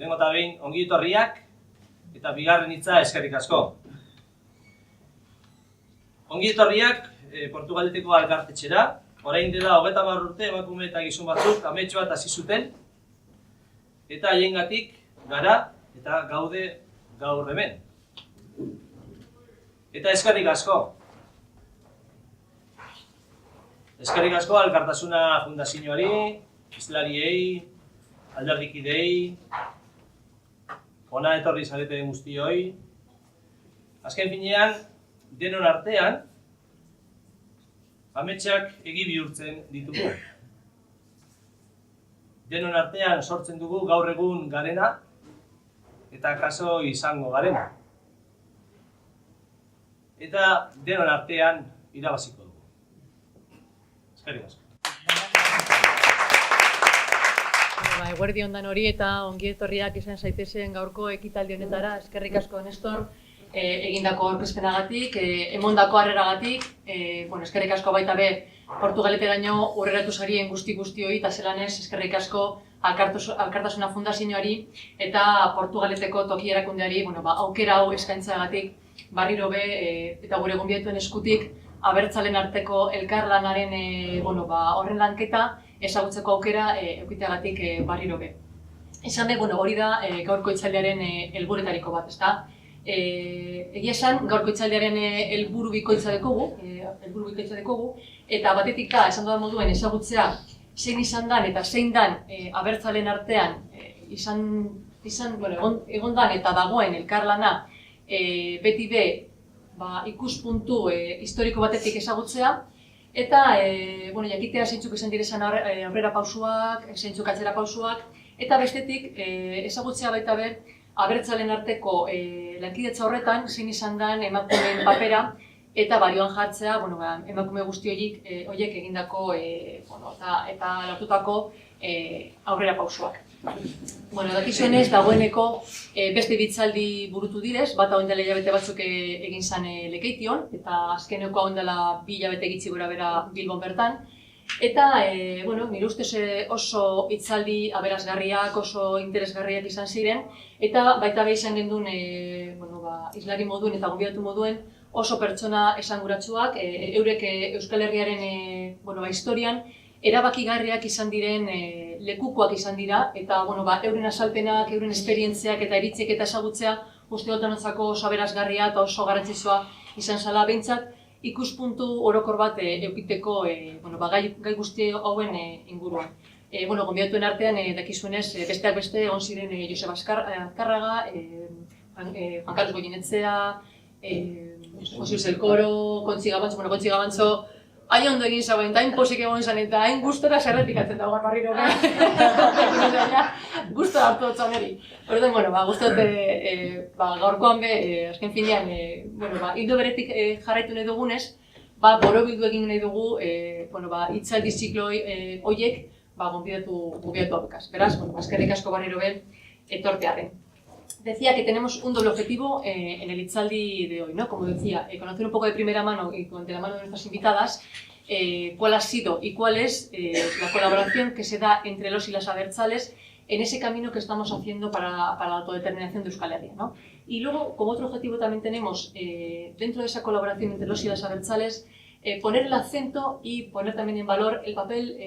lehengo eta behin ongi etorriak eta bigarren hitza eskerrik asko. Ongi etorriak Portugaleteko alkartetxera, orain dela 30 urte emakume eta gizon batzuk amets bat hasi zuten, eta haiengatik gara eta gaude gaur hemen. Eta eskerrik asko. Eskerrik asko Alkartasuna Fundazioari, hizlariei, alderdikidei, hona etorri zarete guztioi. Azken finean, denon artean, ametsak egi bihurtzen ditugu. Denon artean sortzen dugu gaur egun garena eta kaso izango garena. Eta denon artean irabaziko dugu. Eskerrik asko. Eguerdi ondan hori eta ongi etorriak izan zaitezen gaurko ekitaldi honetara. Eskerrik asko, Nestor, egindako aurkezpenagatik, emondako harreragatik, eskerrik asko baita be Portugaleteraino hurreratu zarien guzti-guztioi, eta zelanez eskerrik asko Alkartasuna Fundazioari eta Portugaleteko toki erakundeari aukera hau eskaintzagatik barriro be eta gure gonbidatuen eskutik abertzalen arteko elkarlanaren horren lanketa ezagutzeko aukera eukiteagatik barriro be. Esan be, hori da gaurko hitzaldiaren helburuetariko bat, ezta? Egia esan, gaurko hitzaldiaren helburu bikoitza dekogu, eta batetik da, esan dudan moduen ezagutzea zein izan dan eta zein dan abertzalen artean egon dan eta dagoen elkarlana beti be ikuspuntu historiko batetik ezagutzea, eta jakitea zeintzuk izan direzan aurrera pausuak, zeintzuk atzera pausuak, eta bestetik ezagutzea baita be abertzalen arteko lankidetza horretan zein izan den emakumeen papera eta balioan jartzea emakume guzti horiek egindako eta lortutako aurrera pausuak. Dakizuenez, dagoeneko beste hitzaldi burutu direz, bata orain dela hilabete batzuk egin zen Lekeition, eta azkeneko orain dela 2 hilabete gitxi gora bera Bilbon bertan. Eta, nire ustez oso hitzaldi aberasgarriak, oso interesgarriak izan ziren, eta baita be izan gendun hizlari moduen eta gonbidatu moduen oso pertsona esanguratsuak, eurek Euskal Herriaren historian erabakigarriak izan diren lekukoak izan dira, eta euren azalpenak, euren esperientziak eta iritziek eta ezagutzea uste dutanontzako oso aberasgarria eta oso garrantzitsua izan zela behintzat, ikuspuntu orokor bat eukiteko gai guzti hauen inguruan. Gonbidatuen artean, dakizuenez, besteak beste egon ziren Joseba Azkarraga, Juan Carlos Goyenetzea, Jose Luis Elkoro, Kontzi Gabantzo, hain ondo egin zauen, eta hain posik egon zen, eta hain gustora zerretikatzen dagoen barriro. Gustora hartu dut zauneri. Horretan, gustot gaurkoan be, azken finean, hildo beretik jarraitu nahi dugunez, borobildu egin nahi dugu hitzaldi ziklo horiek gonbidatu abekaz. Beraz, eskerrik asko barriro be, etortearen. Decía que tenemos un doble objetivo en el Itzaldi de hoy, ¿no? Como decía, conocer un poco de primera mano y de la mano de nuestras invitadas cuál ha sido y cuál es la colaboración que se da entre los y las abertzales en ese camino que estamos haciendo para la autodeterminación de Euskal Herria, ¿no? Y luego, como otro objetivo también tenemos, dentro de esa colaboración entre los y las abertzales, poner el acento y poner también en valor el papel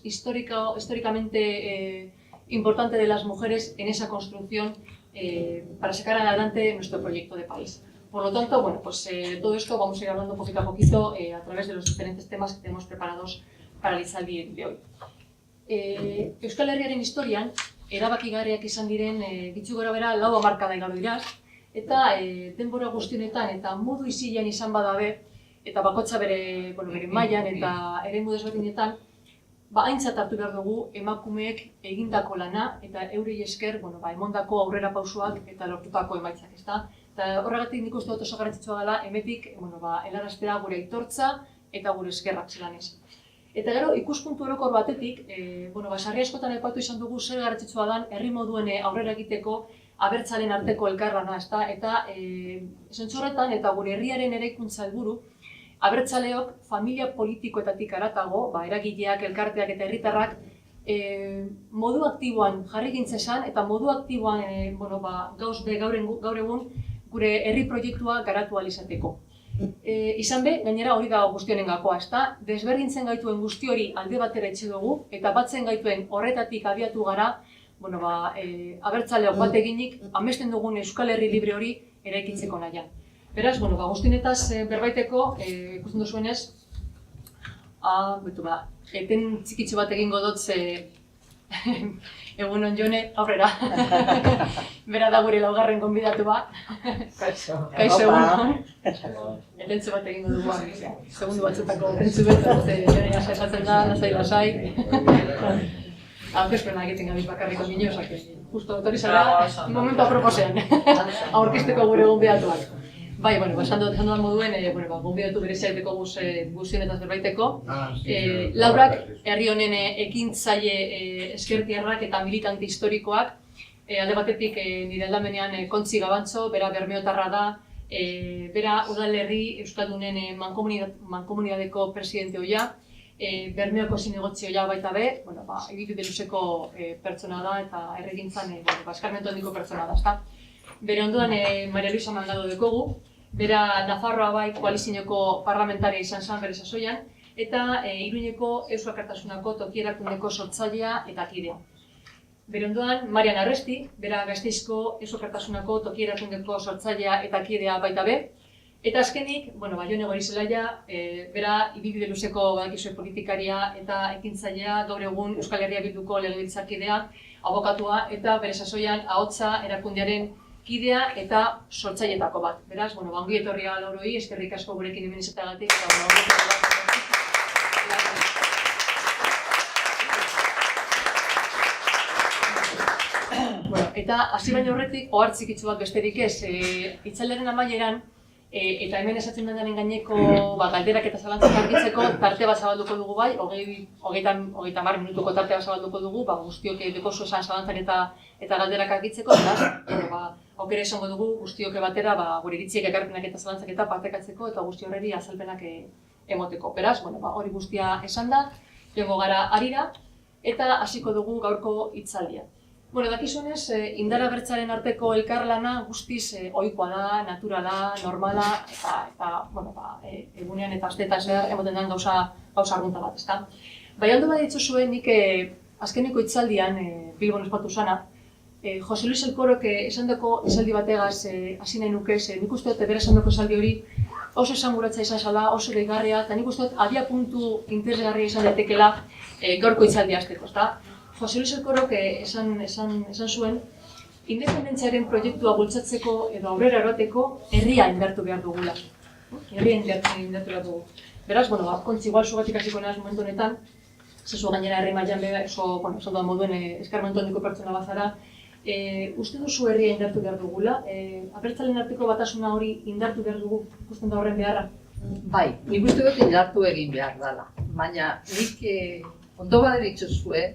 históricamente importante de las mujeres en esa construcción para sacar adelante nuestro proyecto de país. Por lo tanto, de todo esto vamos a ir hablando poquito a poquito a través de los diferentes temas que tenemos preparados para el Itzaldi de hoy. Euskal Herriaren historian, erabakigarriak izan diren gitxi gora bera 4 hamarkada igaro dira, eta denbora guztionetan eta modu isilean izan badabe, eta bakotza bere mailan eta eremu desberdinetan, aintzat hartu behar dugu emakumeek egindako lana eta eurei esker emondako aurrera pausuak eta lortutako emaitzak, ezta? Eta horregatik nik uste dut oso garrantzitsua dela hemetik helaraztea gure aitortza eta gure eskerrak zelanez. Eta gero, ikuspuntu orokor batetik, sarri askotan aipatu izan dugu zer garrantzitsua den herri moduen aurrera egiteko abertzalen arteko elkarlana, ezta? Eta zentzu horretan eta gure herriaren eraikuntza helburu abertzaleok familia politikoetatik haratago, eragileak, elkarteak eta herritarrak modu aktiboan jarri gintzezan eta modu aktiboan gaur egun gure herri proiektua garatu ahal izateko. Izan be, gainera hori da guztionen gakoa, ezta? Desberdintzen gaituen guzti hori alde batera etxe dugu eta batzen gaituen horretatik abiatu gara, abertzaleok bat eginik, amesten dugun Euskal Herri libre hori eraikitzeko nahian. Beraz, guztionetaz berbaiteko, ikusten duzuenez, eten txikitxo bat egingo dut egunon Jone, aurrera. Bera da gure laugarren gonbidatu bat. Kaixo egunon. Elentzu bat egingo dugu, segundu batzutako elentzu betzat, Jone jasatzen da, lasai. Aurkezpena egiten gabiz bakarriko gine, justo autorizara, momentu aproposean, aurkezteko gure gonbidatuak. Bai, esan dudan moduen, gonbidatu berezia egiteko guztionetaz berbaiteko. Laurak, herri honen ekintzaile eskertiarrak eta militante historikoak. Alde batetik nire aldamenean Kontzi Gabantzo, bera bermeotarra da, bera udalerri Euskaldunen mankomunidadeko presidente hoia, Bermeoko zinegotzi hoia baita be, ibilbide luzeko pertsona da eta herrigintzan eskarmentu handiko pertsona da, ezta? Bere ondoan Maria Luisa Mandado dekogu, bera Nafarroa bai koalizioko parlamentaria izan zen bere sasoian, eta Iruñeko Eusko Alkartasunako toki erakundeko sortzailea eta kidea. Bere ondoan Marian Arresti, bera Gasteizko Eusko Alkartasunako toki erakundeko sortzailea eta kidea baita be, eta azkenik, Jone Goirizelaia, bera ibilbide luzeko badakizue politikaria eta ekintzailea, gaur egun Euskal Herria Bilduko legebiltzarkidea, abokatua eta bere sasoian ahotsa erakundearen kidea eta sortzailetako bat. Beraz, ongi etorria lauroi, eskerrik asko gurekin hemen izateagatik eta hasi baino horretik, ohar txikitsu bat besterik ez, hitzaldiaren amaieran eta hemen esatzen denaren gaineko galderak eta zalantzak argitzeko tarte bat zabalduko dugu bai, 30 minutuko tarte bat zabalduko dugu, guztiok dekozu esan zalantzak eta galderak argitzeko, beraz, aukera izango dugu guztiok batera gure iritziek ekarpenak eta zalantzak eta partekatzeko eta guzti horreri azalpenak emoteko. Beraz, hori guztia esan da, joango gara harira eta hasiko dugu gaurko hitzaldia. Dakizunez, indar abertzaren arteko elkarlana guztiz ohikoa da, naturala, normala eta egunean eta asteetan zehar emoten den gauza argunta bat, ezta? Bai, aldo bat ditzuzue, nik azkeneko hitzaldian Bilbon ospatu zana, Jose Luis Elkorok esandako esaldi bategaz hasi nahi nukez, nik uste dut bere esandako esaldi hori oso esanguratza izan zala, oso deigarria, eta nik uste dut abia puntu interesgarria izan daitekeela gaurko hitzaldia hasteko, ezta? Jose Luis Elkorok esan zuen, independentziaren proiektua bultzatzeko edo aurrera eroteko herria indartu behar dugula. Herria indartu behar dugu. Beraz, Kontzi igual zugatik hasiko nahaz momentu honetan, zezu gainera herri mailan esan duan moduen eskarmentu handiko pertsona bazara, uste duzu herria indartu behar dugula? Abertzalen arteko batasuna hori indartu behar dugu ikusten da horren beharra? Bai, nik uste dut indartu egin behar dela. Baina nik ondo baderitzuzue,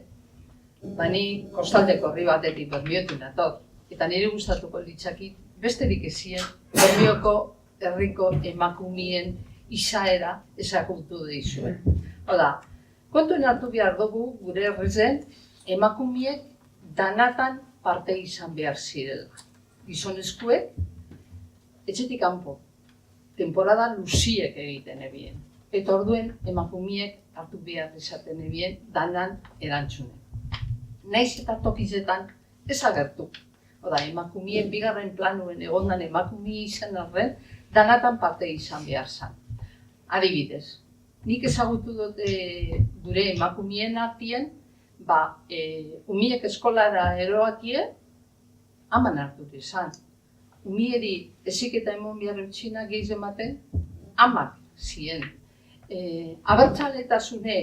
ni kostaldeko herri batetik Bermiotik nator. Eta nire gustatuko litzakit besterik ezien Bermioko herriko emakumeen izaera ezagutu dizuen. Oda, kontuen hartu behar dugu gure herrizen emakumeek danatan parte izan behar zirela. Gizonezkoek etxetik kanpo, temporada luziek egiten ebien. Eta orduen emakumeek hartu behar izaten ebien danan erantzunen. Naiz eta tokizetan ez agertu. Oda, emakumeen bigarren planuen egondan emakumea izan arren, danatan parte izan behar zan. Adibidez, nik ezagutu dut gure emakumeen artien, umiek eskolara eroakie, aman hartu izan. Umieri eziketa emon behar utxina gehiz ematen, amak zien. Abertzaletasune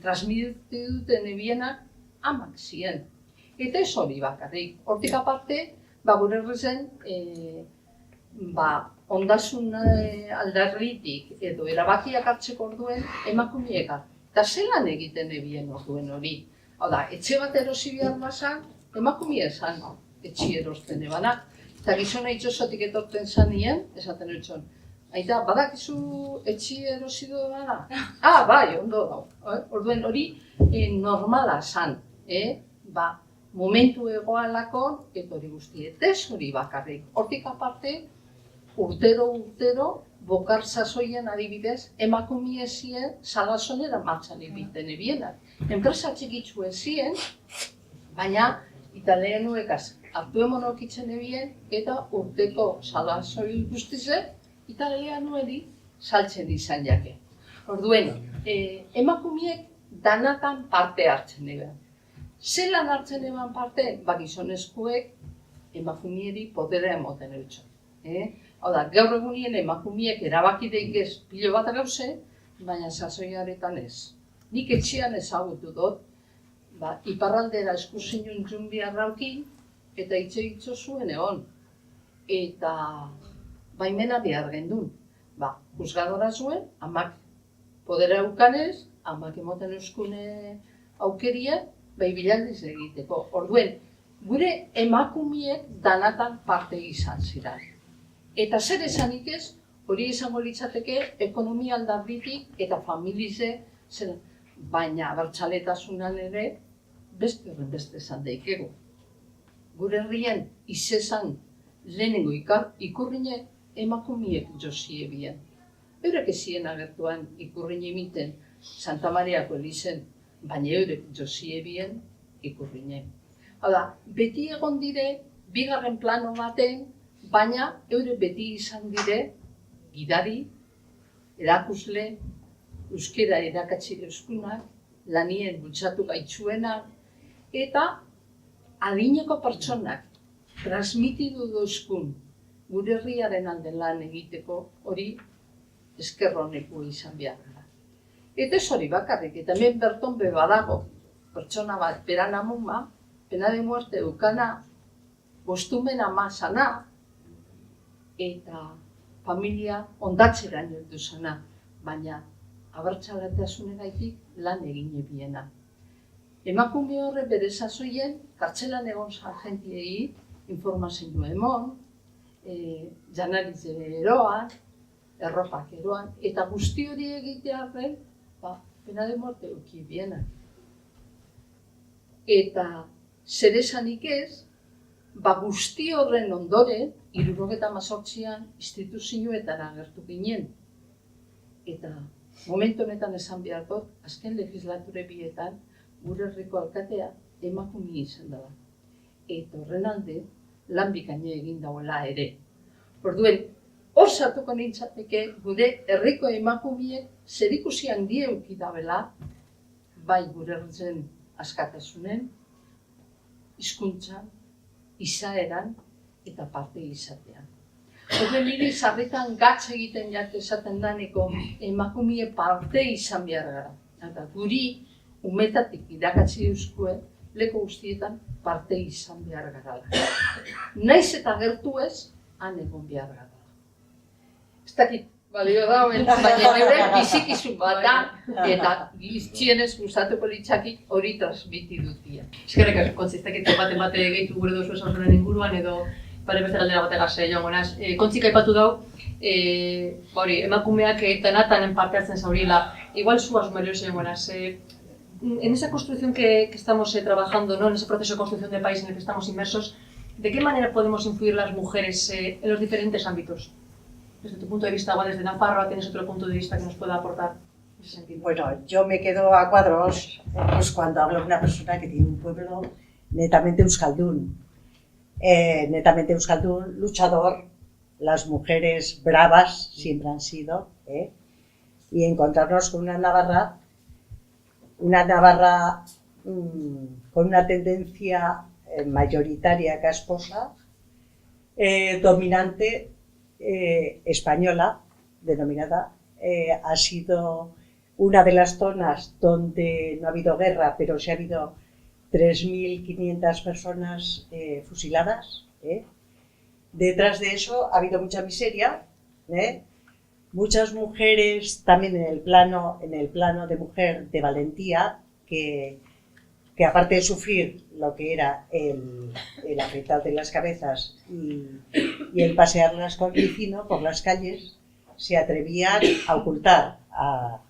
transmititu duten ebienak, amak zien. Eta ez hori bakarrik. Hortik aparte, gure herrizen, ondasun aldarritik edo erabakiak hartzeko orduen emakumeek hartu. Eta zelan egiten ebien orduen hori. Hau da, etxe bat erosi behar bazan, emakumea esan etxe erosten ebanak. Eta gizona itxosotik etorten zanien, esaten dutxon, Aita, badakizu etxi erosi dudana? Bai, ondo dago. Orduen hori normala zan, momentu egoalako, eta hori guztiet, ez hori bakarrik. Hortik aparte, urtero, bokar sasoien adibidez, emakumie zien salasonera martxan ibiten ebienak. Enpresa txikitzu ezien, baina italianuekaz hartu emonokitzen ebien, eta urteko salasoi guztize, italianueri saltzen izan jake. Orduen, emakumiek danatan parte hartzen eban. Zelan hartzen eban parte? Gizonezkoek emakumieri podera emoten eutxo. Hau da, gaur egunien emakumiek erabaki daikez pilo bat gauze, baina sasoiaretan ez. Nik etxean ezagutu dut, iparraldera eskuzinun zun biharraukin, eta itxo zuen egon. Eta baimena behar gendun. Juzgadora zuen, amak podera eukanez, amak emoten euskune aukeria, bilaldiz egiteko. Orduen, gure emakumiek danatan parte izan ziren. Eta zer esanik ez, hori izango litzateke ekonomia aldarditik eta familize, baina abertzaletasunan ere beste esan daikegu. Gure herrien izezan lehenengo ikurrine emakumiek josie bien. Eurek ezien agertuan ikurrine imiten Santa Mariako elizen, baina eurek josie bien ikurrine. Hau da, beti egon dire, bigarren plano baten, baina eure beti izan dire gidari, erakusle, euskera erakatsi euskunak, lanien bultzatu gaitzuenak, eta adineko pertsonak transmitidu duzkun gure herriaren alde lan egiteko hori eskerroneko izan behar da. Eta ez hori bakarrik, eta hemen berton badago pertsona bat beran amuma, pena de muerte eukana, bostumen ama sana, eta familia ondatzera niotu zana, baina abertzaletasunegaitik lan egin ebiena. Emakume horre bere sasoien, kartzelan egon sargentiei informazioa emon, janarize eroan, erropak eroan, eta guzti hori egitearen, pena de muerte euki biena. Eta zer esanik ez, guzti horren ondoren, 1978an instituzioetan agertu ginen. Eta momentu honetan esan behar dut, azken legislature bietan, gure herriko alkatea emakumea izan dela. Eta horren alde, lan bikaina egin dauela ere. Orduen, hor sartuko nintzateke gure herriko emakumeek zerikusi handia eduki dabela, bai gure herritzen askatasunen, hizkuntzan, izaeran eta parte izatean. Horren niri sarritan gatz egiten jate esaten daneko emakumie parte izan behar gara. Eta guri umetatik irakatzi euskue leku guztietan parte izan behar gara. Naiz eta gertu ez, han egon behar gara. Ez dakit, balio da, baina neure bizikizun bat da, eta giztxienez gustatuko litzakik hori transmiti dutia. Eskerrik asko, Kontzi, ez dakit bate gehitu gure dozu esan inguruan edo pare beste galdera bategaz joango naz. Kontzik aipatu dau, emakumeak danatanen parte hartzen zauriela. Igual zu asumario joango naz. En esa construcción que estamos trabajando, ¿no? En ese proceso de construcción de país en el que estamos inmersos, ¿de qué manera podemos influir las mujeres en los diferentes ámbitos? Desde tu punto de vista, igual desde Nafarroa, ¿tienes otro punto de vista que nos pueda aportar en ese sentido? Bueno, yo me quedo a cuadros pues, cuando hablo de una persona que tiene un pueblo netamente euskaldún. Netamente euskaldún, luchador, las mujeres bravas siempre han sido, y encontrarnos con una Navarra con una tendencia mayoritaria casposa, dominante, española, denominada, ha sido una de las zonas donde no ha habido guerra, pero sí ha habido 3.500 personas fusiladas. Detrás de eso ha habido mucha miseria, muchas mujeres también en el plano de mujer de valentía, que aparte de sufrir lo que era el afeitado de las cabezas y el pasearlas con ricino por las calles, se atrevían a ocultar a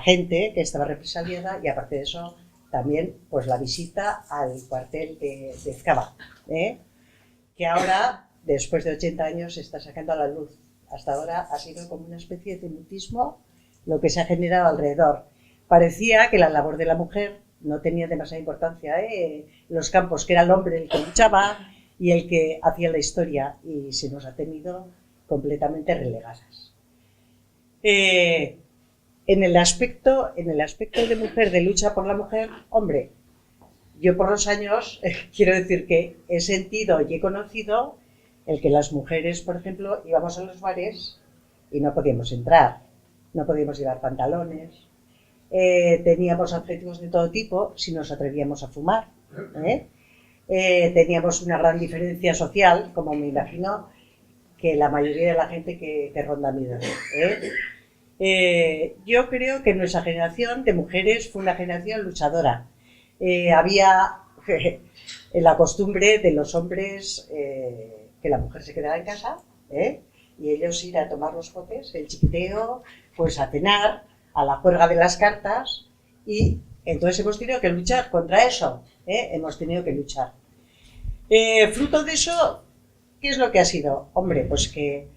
gente que estaba represaliada y aparte de eso también pues la visita al cuartel de Ezkaba, que ahora, después de 80 años, se está sacando a la luz. Hasta ahora ha sido como una especie de mutismo lo que se ha generado alrededor. Parecía que la labor de la mujer no tenía demasiada importancia en los campos, que era el hombre el que luchaba y el que hacía la historia, y se nos ha tenido completamente relegadas. En el aspecto de mujer, de lucha por la mujer, hombre, yo por los años quiero decir que he sentido y he conocido el que las mujeres, por ejemplo, íbamos a los bares y no podíamos entrar, no podíamos llevar pantalones, teníamos objetivos de todo tipo si nos atrevíamos a fumar, teníamos una gran diferencia social, como me imagino que la mayoría de la gente que ronda mi edad. Yo creo que nuestra generación de mujeres fue una generación luchadora. Había la costumbre de los hombres que la mujer se quedara en casa y ellos ir a tomar los potes, el chiquiteo, pues a cenar, a la juerga de las cartas, y entonces hemos tenido que luchar contra eso, hemos tenido que luchar. Fruto de eso, ¿qué es lo que ha sido? Hombre, pues que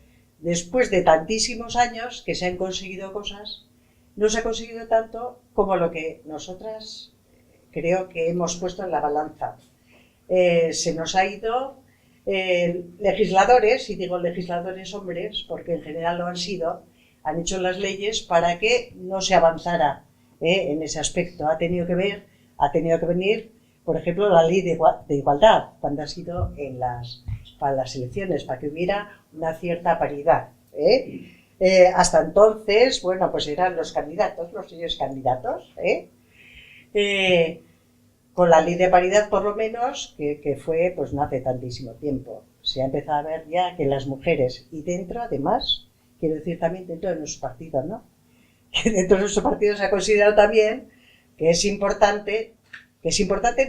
después de tantísimos años que se han conseguido cosas, no se ha conseguido tanto como lo que nosotras creo que hemos puesto en la balanza. Se nos ha ido legisladores, y digo legisladores hombres, porque en general lo han sido, han hecho las leyes para que no se avanzara en ese aspecto. Ha tenido que venir, por ejemplo, la ley de igualdad, cuando ha sido para las elecciones, para que hubiera una cierta paridad. Hasta entonces, bueno, pues eran los candidatos, los señores candidatos, con la ley de paridad, por lo menos, que fue pues no hace tantísimo tiempo. Se ha empezado a ver ya que las mujeres, y dentro, además, quiero decir también dentro de nuestros partidos, ¿no? Que dentro de nuestros partidos se ha considerado también que es importante,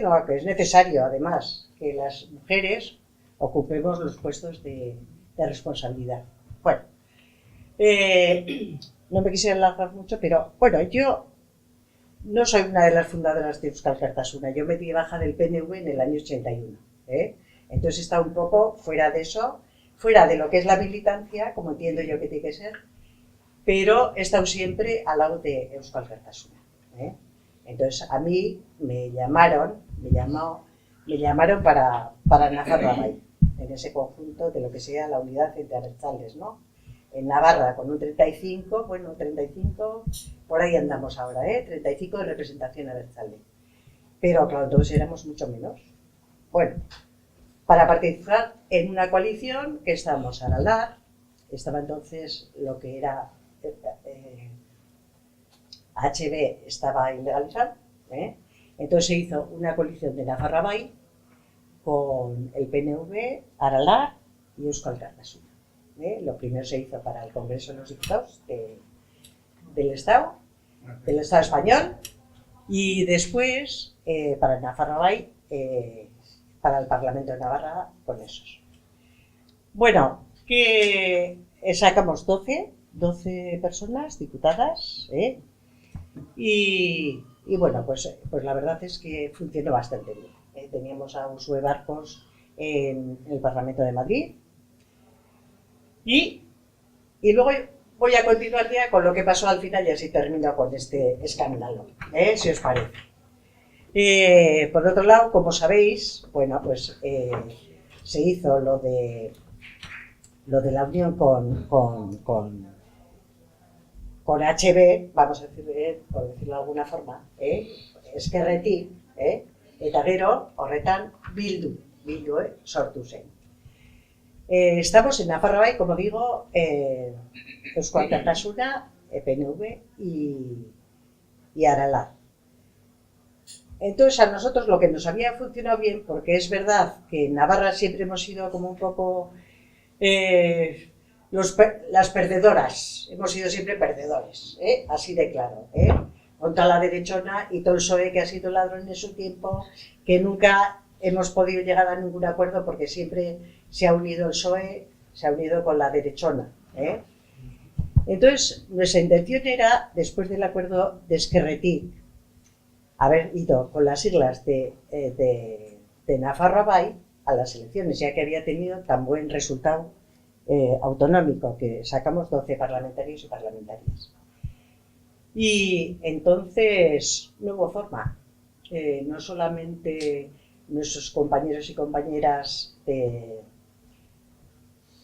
no, que es necesario, además, que las mujeres ocupemos los puestos de responsabilidad. Bueno, no me quisiera alargar mucho, pero bueno, yo no soy una de las fundadoras de Euskal Alkartasuna. Yo me di baja del PNV en el año 81. Entonces está un poco fuera de eso, fuera de lo que es la militancia, como entiendo yo que tiene que ser, pero he estado siempre al lado de Euskal Alkartasuna. Entonces a mí me llamaron para Nafarroa en ese conjunto de lo que sea la unidad entre abertzales, ¿no? En Navarra con un 35, por ahí andamos ahora, 35 de representación abertzale. Pero claro, entonces éramos mucho menos. Bueno, para participar en una coalición que estábamos a Aralar, estaba entonces lo que era HB estaba ilegalizado, entonces se hizo una coalición de Nafarroa con el PNV, Aralar y Euskal Alkartasuna. Lo primero se hizo para el Congreso de los Diputados del Estado español, y después para Nafarroa para el Parlamento de Navarra con esos. Bueno, que sacamos 12 personas diputadas, y bueno, pues la verdad es que funcionó bastante bien. Teníamos a Uxue Barcos en el Parlamento de Madrid, y luego voy a continuar ya con lo que pasó al final y así termino con este escándalo, si os parece. Por otro lado, como sabéis, bueno, pues se hizo lo de la unión con HB, vamos a decir, por decirlo de alguna forma, Ezkerretik, eta gero horretan bildu sortu zen. Estamos en Nafarroa, como digo, Euskal Alkartasuna, PNV y Aralar. Entonces a nosotros lo que nos había funcionado bien, porque es verdad que en Navarra siempre hemos sido como un poco las perdedoras, hemos sido siempre perdedores, así de claro, contra la derechona y todo el PSOE que ha sido ladrón en su tiempo, que nunca hemos podido llegar a ningún acuerdo porque siempre se ha unido el PSOE, se ha unido con la derechona. Entonces, nuestra intención era, después del acuerdo de Esquerretik, haber ido con las siglas de Nafarroa Bai a las elecciones, ya que había tenido tan buen resultado autonómico, que sacamos 12 parlamentarios y parlamentarias. Y entonces no hubo forma. No solamente nuestros compañeros y compañeras que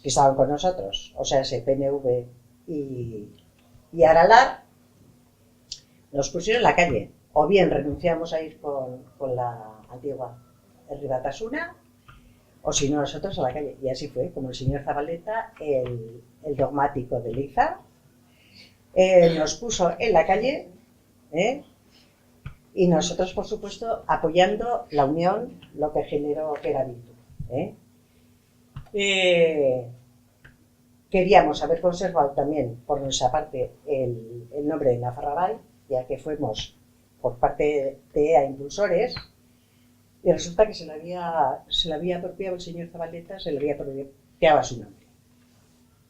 estaban con nosotros, o sea, ese PNV y Aralar, nos pusieron en la calle. O bien renunciamos a ir con la antigua Herri Batasuna, o si no, nosotros a la calle. Y así fue, como el señor Zabaleta, el dogmático de Liza, nos puso en la calle, y nosotros, por supuesto, apoyando la unión, lo que generó que era Bildu. Queríamos haber conservado también, por nuestra parte, el nombre de Nafarroa Bai, ya que fuimos por parte de EA impulsores, y resulta que se le había apropiado el señor Zabaleta, se le había apropiado su nombre.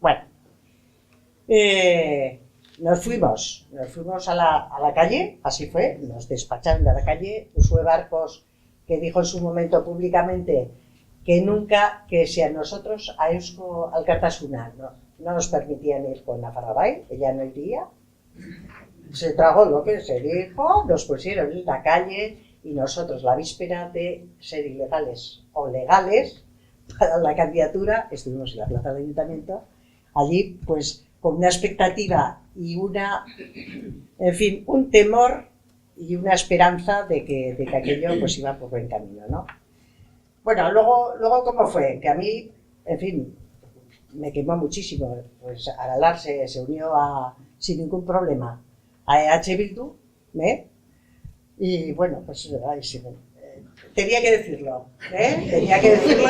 Bueno, nos fuimos a la calle, así fue, nos despacharon de la calle. Usue Barcos, que dijo en su momento públicamente que nunca, que si a nosotros, a Eusko Alkartasuna, no nos permitían ir con Nafarroa Bai, ella no iría. Se tragó lo que se dijo, nos pusieron en la calle y nosotros, la víspera de ser ilegales o legales para la candidatura, estuvimos en la plaza del ayuntamiento, allí pues con una expectativa y en fin, un temor y una esperanza de que aquello pues iba por buen camino, ¿no? Bueno, luego ¿cómo fue? Que a mí, en fin, me quemó muchísimo. Pues Aralar se unió sin ningún problema a EH Bildu, y bueno, pues tenía que decirlo, tenía que decirlo,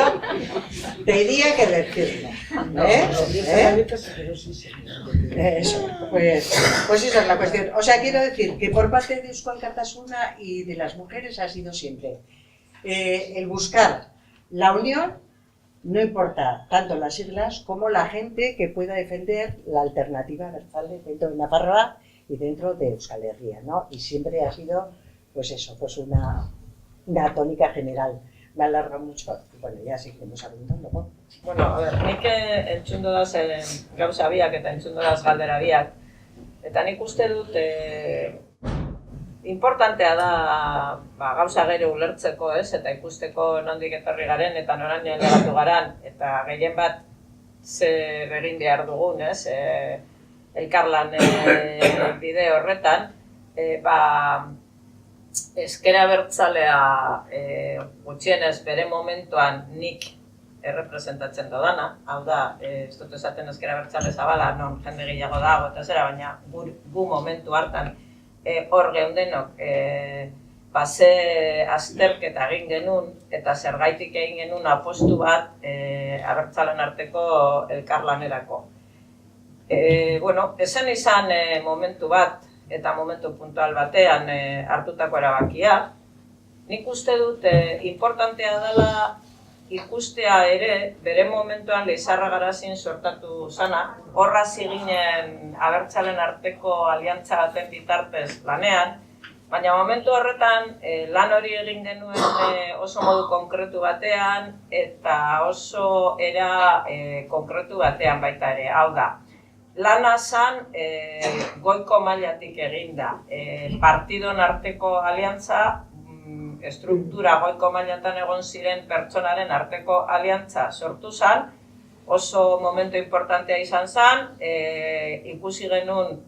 Eso, pues esa es la cuestión. O sea, quiero decir que por parte de Eusko Alkartasuna y de las mujeres ha sido siempre el buscar la unión, no importa tanto las siglas como la gente que pueda defender la alternativa abertzale dentro de Nafarroa y dentro de Euskal Herria, ¿no? Y siempre ha sido, pues eso, pues una tónica general. Me alarga mucho, bueno, ya seguimos hablando, ¿no? Bueno, a ber, nik entzun dodaz gauza biak eta entzun dodaz galdera biak. Eta nik uste dut importantea da gauza gero ulertzeko, eta ikusteko nondik etorri garen eta noraino helatu garan, eta gehien bat zer egin behar dugun, elkarlan bide horretan, ezker abertzalea gutxienez bere momentuan nik errepresentatzen dodana, hau da, ez dut esaten ezker abertzale zabala, non jende gehiago dago eta zera, baina gu momentu hartan hor geundenok ze azterketa egin genuen eta zergaitik egin genuen apostu bat abertzalen arteko elkarlanerako. Bueno, esan izan momentu bat eta momentu puntual batean hartutako erabakia. Nik uste dut importantea dela ikustea ere bere momentuan Lizarra Garazin sortatu zana, horra ziginen abertzalen arteko aliantza baten bitartez lanean, baina momentu horretan lan hori egin genuen oso modu konkretu batean eta oso era konkretu batean baita ere, hau da. Lana zan goiko mailatik eginda, partidon arteko aliantza, estruktura goiko mailatan egon ziren pertsonaren arteko aliantza sortu zan, oso momentu importantea izan zan, ikusi genuen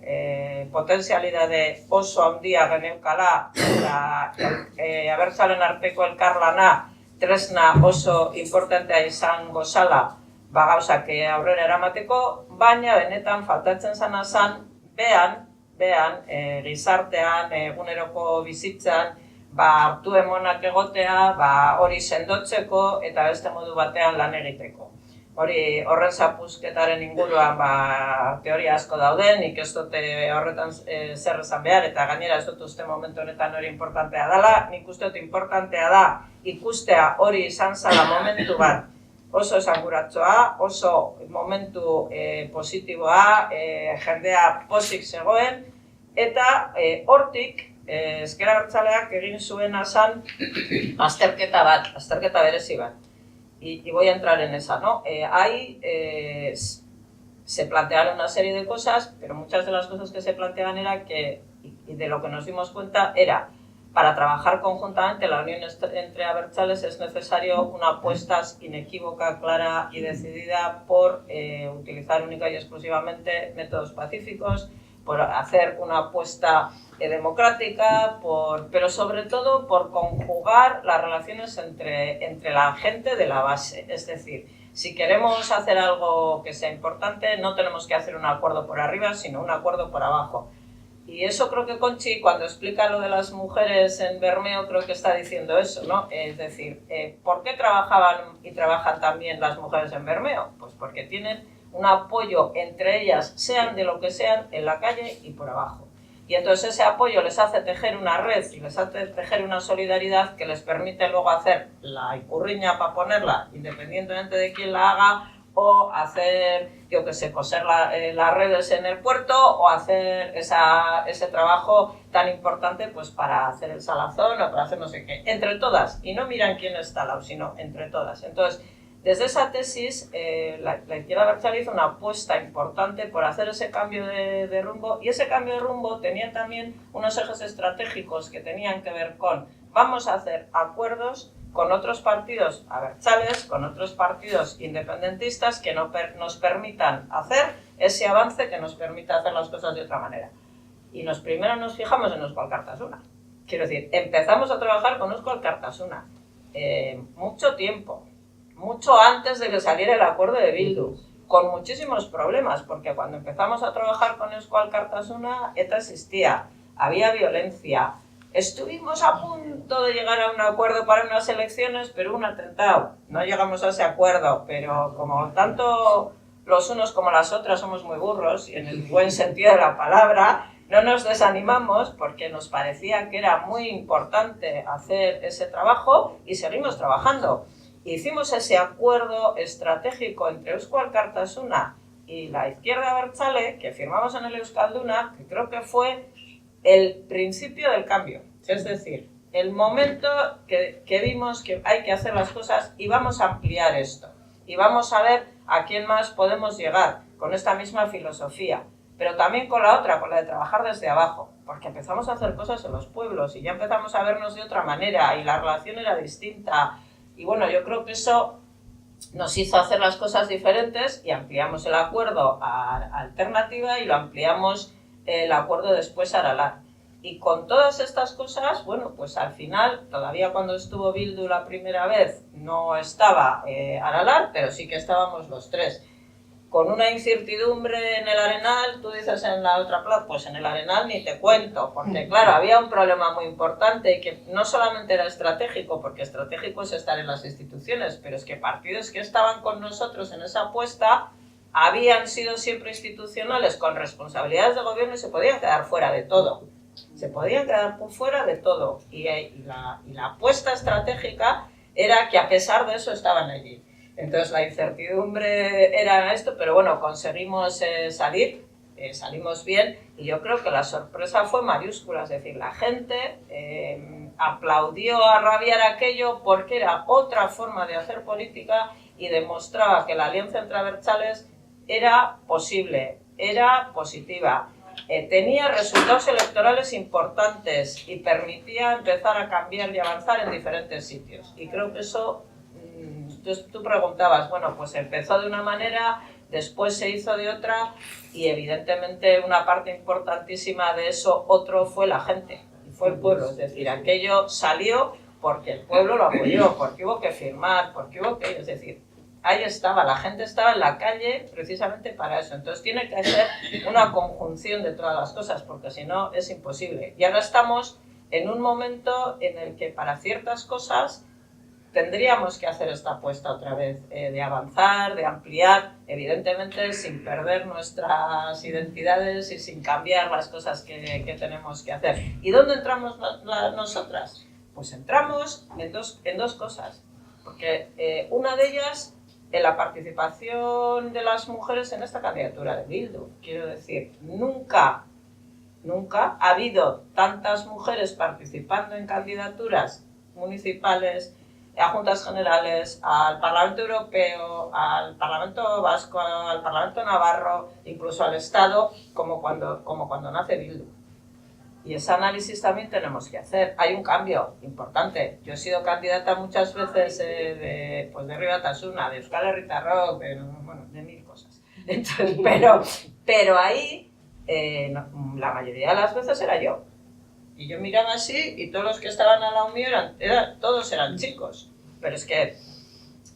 potentzialidade oso handia geneukala eta abertzalen arteko elkarlana tresna oso importantea izango zala gauzak aurrera eramateko, baina benetan faltatzen zana zan behan, gizartean, eguneroko bizitzan, hartu emonak egotea, hori sendotzeko eta beste modu batean lan egiteko. Horren zapuzketaren inguruan teoria asko dauden, nik ez dute horretan zer esan behar, eta gainera ez dut uste momentu honetan hori importantea dela, nik uste dut importantea da ikustea hori izan zala momentu bat oso esanguratsoa, oso momentu positiboa, jendea pozik zegoen, eta hortik ezker abertzaleak egin zuena zan azterketa berezi bat. Y voy a entrar en esa, ¿no? Ahí se plantearon una serie de cosas, pero muchas de las cosas que se planteaban era que, y de lo que nos dimos cuenta, era para trabajar conjuntamente la unión entre abertzales es necesario una apuesta inequívoca, clara y decidida por utilizar única y exclusivamente métodos pacíficos, por hacer una apuesta democrática, pero sobre todo por conjugar las relaciones entre la gente de la base. Es decir, si queremos hacer algo que sea importante, no tenemos que hacer un acuerdo por arriba, sino un acuerdo por abajo. Y eso creo que Conchi, cuando explica lo de las mujeres en Bermeo, creo que está diciendo eso, ¿no? Es decir, ¿por qué trabajaban y trabajan también las mujeres en Bermeo? Pues porque tienen un apoyo entre ellas, sean de lo que sean, en la calle y por abajo. Y entonces ese apoyo les hace tejer una red y les hace tejer una solidaridad que les permite luego hacer la icurriña para ponerla, independientemente de quién la haga, o hacer, yo que sé, coser las redes en el puerto, o hacer ese trabajo tan importante pues para hacer el salazón o para hacer no sé qué. Entre todas, y no miran quién está al lado, sino entre todas. Entonces, desde esa tesis, la izquierda abertzale hizo una apuesta importante por hacer ese cambio de rumbo, y ese cambio de rumbo tenía también unos ejes estratégicos que tenían que ver con vamos a hacer acuerdos con otros partidos abertzales, con otros partidos independentistas que nos permitan hacer ese avance, que nos permita hacer las cosas de otra manera. Y primero nos fijamos en Eusko Alkartasuna. Quiero decir, empezamos a trabajar con Eusko Alkartasuna mucho tiempo, mucho antes de que saliera el acuerdo de Bildu, con muchísimos problemas, porque cuando empezamos a trabajar con Eusko Alkartasuna, ETA existía, había violencia. Estuvimos a punto de llegar a un acuerdo para unas elecciones, pero un atentado. No llegamos a ese acuerdo, pero como tanto los unos como las otras somos muy burros, y en el buen sentido de la palabra, no nos desanimamos porque nos parecía que era muy importante hacer ese trabajo y seguimos trabajando. Hicimos ese acuerdo estratégico entre Eusko Alkartasuna y la izquierda abertzale que firmamos en el Euskalduna, que creo que fue el principio del cambio, es decir, el momento que vimos que hay que hacer las cosas y vamos a ampliar esto y vamos a ver a quién más podemos llegar con esta misma filosofía, pero también con la otra, con la de trabajar desde abajo, porque empezamos a hacer cosas en los pueblos y ya empezamos a vernos de otra manera y la relación era distinta, y bueno, yo creo que eso nos hizo hacer las cosas diferentes y ampliamos el acuerdo a Alternativa y lo ampliamos el acuerdo después a Aralar. Y con todas estas cosas, bueno, pues al final, todavía cuando estuvo Bildu la primera vez, no estaba Aralar, pero sí que estábamos los tres. Con una incertidumbre en el Arenal, tú dices en la otra plaza, pues en el Arenal ni te cuento, porque claro, había un problema muy importante que no solamente era estratégico, porque estratégico es estar en las instituciones, pero es que partidos que estaban con nosotros en esa apuesta habían sido siempre institucionales con responsabilidades de gobierno y se podían quedar fuera de todo. Se podían quedar fuera de todo. Y la apuesta estratégica era que a pesar de eso estaban allí. Entonces la incertidumbre era esto, pero bueno, conseguimos salir, salimos bien, y yo creo que la sorpresa fue mayúscula, es decir, la gente aplaudió a rabiar aquello porque era otra forma de hacer política y demostraba que la alianza entre abertzales era posible, era positiva, tenía resultados electorales importantes y permitía empezar a cambiar y avanzar en diferentes sitios. Y creo que eso, tú preguntabas, bueno, pues empezó de una manera, después se hizo de otra, y evidentemente una parte importantísima de eso otro fue la gente, y fue el pueblo, es decir, aquello salió porque el pueblo lo apoyó, porque hubo que firmar, porque hubo que, es decir, ahí estaba, la gente estaba en la calle precisamente para eso. Entonces tiene que ser una conjunción de todas las cosas, porque si no es imposible. Y ahora estamos en un momento en el que para ciertas cosas tendríamos que hacer esta apuesta otra vez, de avanzar, de ampliar, evidentemente sin perder nuestras identidades y sin cambiar las cosas que tenemos que hacer. ¿Y dónde entramos nosotras? Pues entramos en dos cosas, porque una de ellas en la participación de las mujeres en esta candidatura de Bildu. Quiero decir, nunca ha habido tantas mujeres participando en candidaturas municipales, a juntas generales, al Parlamento Europeo, al Parlamento Vasco, al Parlamento Navarro, incluso al Estado, como cuando nace Bildu. Y ese análisis también tenemos que hacer. Hay un cambio importante. Yo he sido candidata muchas veces de Herri Batasuna, de Euskal Herritarrok, de mil cosas. Entonces, pero ahí la mayoría de las veces era yo. Y yo miraba así y todos los que estaban al lado mío todos eran chicos. Pero es que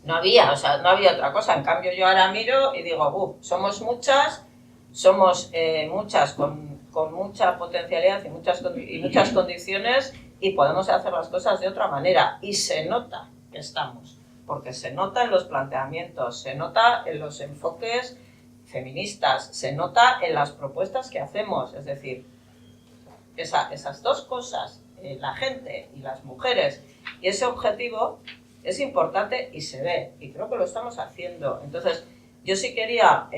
no había otra cosa. En cambio yo ahora miro y digo, somos muchas con mucha potencialidad y muchas condiciones y podemos hacer las cosas de otra manera. Y se nota que estamos, porque se nota en los planteamientos, se nota en los enfoques feministas, se nota en las propuestas que hacemos. Es decir, esas dos cosas, la gente y las mujeres, y ese objetivo es importante y se ve, y creo que lo estamos haciendo. Entonces, yo sí quería,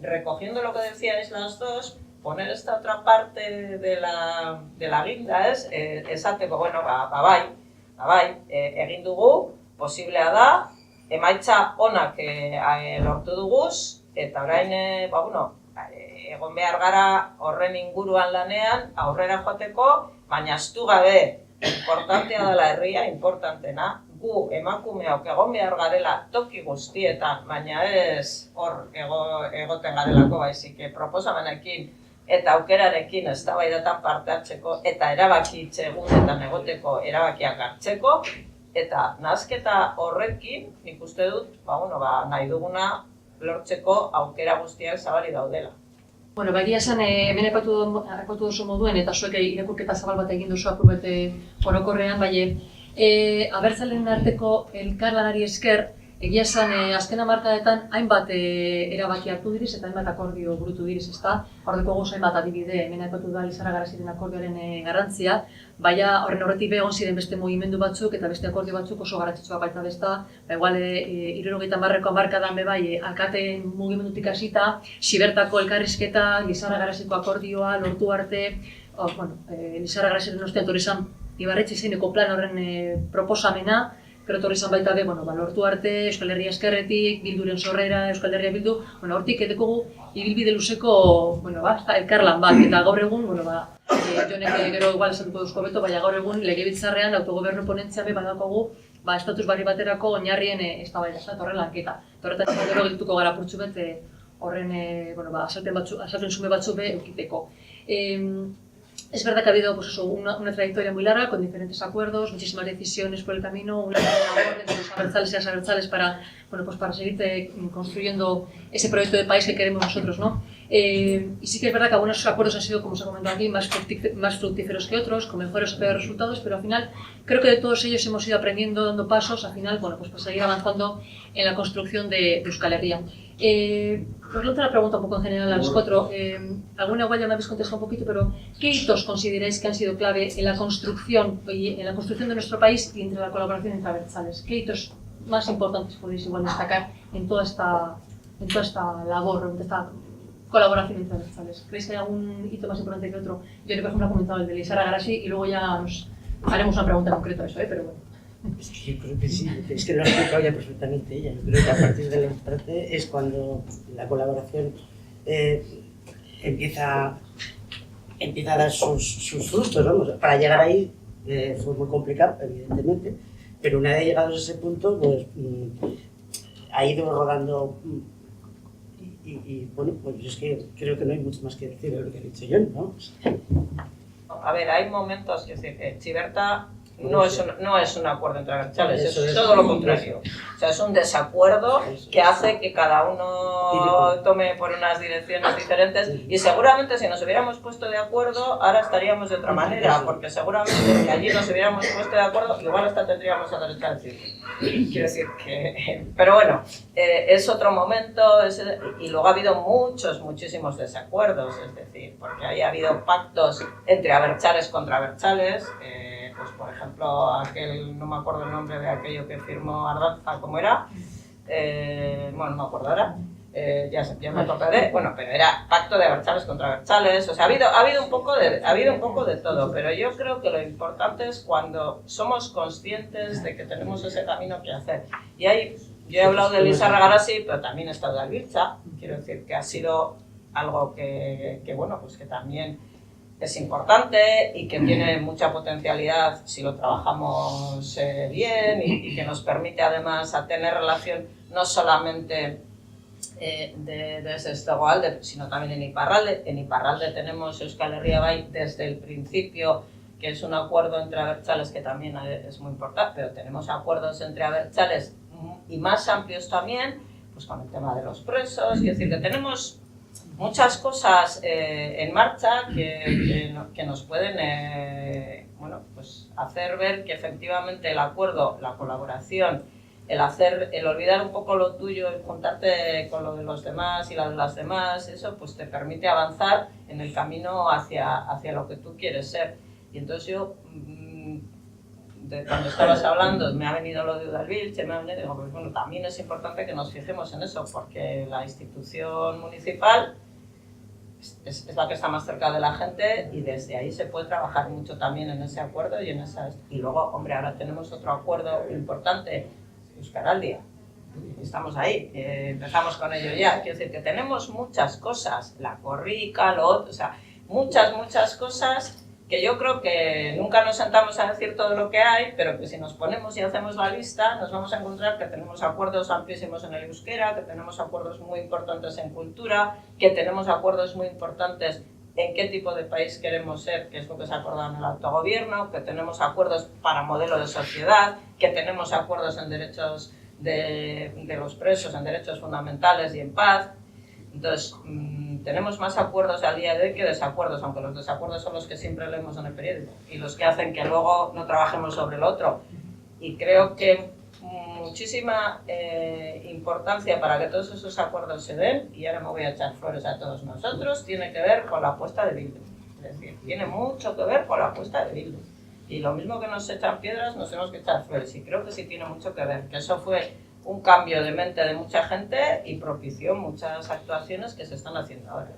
recogiendo lo que decíais las dos, poner esta otra parte de la guinda, esateko, bai, egin dugu, posiblea da, emaitza onak lortu duguz, eta orain, egon behar gara horren inguruan lanean, aurrera joateko, baina ahaztu gabe, importantea dela herria, importantena, gu emakumeok egon behar garela toki guztietan, baina ez hor egoten garelako baizik, proposamenekin eta aukerarekin eztabaidatan parte hartzeko eta erabaki egunetan egoteko erabakiak hartzeko, eta nahasketa horrekin nik uste dut nahi duguna lortzeko aukera guztiak zabalik daudela. Bueno, egia esan, hemen aipatu duzu moduen, eta zuek irakurketa zabal bat egin duzu apurbete orokorrean, abertzaleen arteko elkarlanari esker, egia esan, azken hamarkadetan hainbat erabaki hartu diriz eta hainbat akordio burutu diriz, ezta? Hordeko goz hainbat adibide, hemen aipatu da Lizarra Garaziren akordioaren garrantzia, baina horren horretik egon ziren beste mugimendu batzuk eta beste akordio batzuk oso garrantzitsuak baita besta, igual 70ko hamarkadan alkateen mugimendutik hasita, Sibertako elkarrizketa, Lizarra Garaziko akordioa lortu arte, Lizarra Garaziren ostean torri izan Ibarretxe zeineko plan horren proposamena, gero torri izan baita lortu arte, Euskal Herria Ezkerretik, Bilduren sorrera, Euskal Herria Bildu, hortik edekogu ibilbide luzeko elkarlan bat, eta gaur egun, jonek gero igual esatuko duzko beto, baina gaur egun legebiltzarrean autogobernu ponentzia badakogu estatus barri baterako oinarrien eztabaida, horren lanketa. Horretan gero gelituko gara purtsu bet horren azalpen sume batzu be eukiteko. Es verdad que ha habido una trayectoria muy larga, con diferentes acuerdos, muchísimas decisiones por el camino, una labor de los abertzales y las abertzales para seguir construyendo ese proyecto de país que queremos nosotros, ¿no? Y sí que es verdad que algunos acuerdos han sido, como se ha comentado aquí, más fructíferos que otros, con mejores o peores resultados, pero al final creo que de todos ellos hemos ido aprendiendo, dando pasos, al final, para seguir avanzando en la construcción de Euskal Herria. Os lanzo la pregunta un poco en general a los cuatro. Alguna igual ya me habéis contestado un poquito, pero ¿qué hitos consideráis que han sido clave en la construcción de nuestro país y entre la colaboración entre abertzales? ¿Qué hitos más importantes podéis igual destacar en toda esta labor, en esta colaboración entre abertzales? ¿Creéis que hay algún hito más importante que otro? Yo, por ejemplo, he comentado el de Lizarra Garazi y luego ya nos haremos una pregunta concreta a eso, pero bueno. Es que yo creo que sí, es que lo ha explicado ya perfectamente ella. Yo creo que a partir de la parte es cuando la colaboración empieza a dar sus frutos, vamos. Para llegar ahí fue muy complicado, evidentemente, pero una vez llegados a ese punto, pues ha ido rodando y bueno, pues es que creo que no hay mucho más que decir de lo que ha dicho Jon, ¿no? A ver, hay momentos, es decir, Chiberta no es un acuerdo entre abertzales, es todo lo contrario. O sea, es un desacuerdo que hace que cada uno tome por unas direcciones diferentes y seguramente si nos hubiéramos puesto de acuerdo ahora estaríamos de otra manera, porque seguramente si allí nos hubiéramos puesto de acuerdo igual hasta tendríamos a derecha al círculo. Quiero decir que... Pero bueno, es otro momento y luego ha habido muchísimos desacuerdos, es decir, porque ha habido pactos entre abertzales contra abertzales, pues por ejemplo, no me acuerdo el nombre de aquello que firmó Ardanza, ¿cómo era? bueno, no me acuerdo ahora, ya me acordaré, bueno, pero era pacto de abertzales contra abertzales, o sea, ha habido un poco de todo, pero yo creo que lo importante es cuando somos conscientes de que tenemos ese camino que hacer. Y ahí, yo he hablado de Elisa Regarasi, pero también he estado de Albirtza, quiero decir que ha sido algo que bueno, pues que también es importante y que tiene mucha potencialidad si lo trabajamos bien y que nos permite además a tener relación no solamente desde Estegoalde, sino también en Iparralde. En Iparralde tenemos Euskal Herria Bai desde el principio, que es un acuerdo entre abertzales que también es muy importante, pero tenemos acuerdos entre abertzales y más amplios también, pues con el tema de los presos, es decir, que tenemos muchas cosas en marcha que nos pueden bueno, pues hacer ver que efectivamente el acuerdo, la colaboración, el olvidar un poco lo tuyo y juntarte con lo de los demás y lo de las demás, eso pues te permite avanzar en el camino hacia lo que tú quieres ser. Y entonces yo, cuando estabas hablando, me ha venido lo de Udalbiltze, me ha venido, digo, pues bueno, también es importante que nos fijemos en eso, porque la institución municipal es la que está más cerca de la gente y desde ahí se puede trabajar mucho también en ese acuerdo y en esas... Y luego, hombre, ahora tenemos otro acuerdo importante, Euskaraldia. Estamos ahí, empezamos con ello ya. Quiero decir que tenemos muchas cosas, la corrica, lo otro, o sea, muchas cosas que yo creo que nunca nos sentamos a decir todo lo que hay, pero que si nos ponemos y hacemos la lista, nos vamos a encontrar que tenemos acuerdos amplísimos en el euskera, que tenemos acuerdos muy importantes en cultura, que tenemos acuerdos muy importantes en qué tipo de país queremos ser, que es lo que se ha acordado en el autogobierno, que tenemos acuerdos para modelo de sociedad, que tenemos acuerdos en derechos de los presos, en derechos fundamentales y en paz. Entonces, tenemos más acuerdos al día de hoy que desacuerdos, aunque los desacuerdos son los que siempre leemos en el periódico y los que hacen que luego no trabajemos sobre el otro. Y creo que muchísima importancia para que todos esos acuerdos se den, y ahora me voy a echar flores a todos nosotros, tiene que ver con la apuesta de Bildu. Es decir, tiene mucho que ver con la apuesta de Bildu. Y lo mismo que nos echan piedras, nos tenemos que echar flores. Y creo que sí tiene mucho que ver, que eso fue un cambio de mente de mucha gente y propició muchas actuaciones que se están haciendo ahora.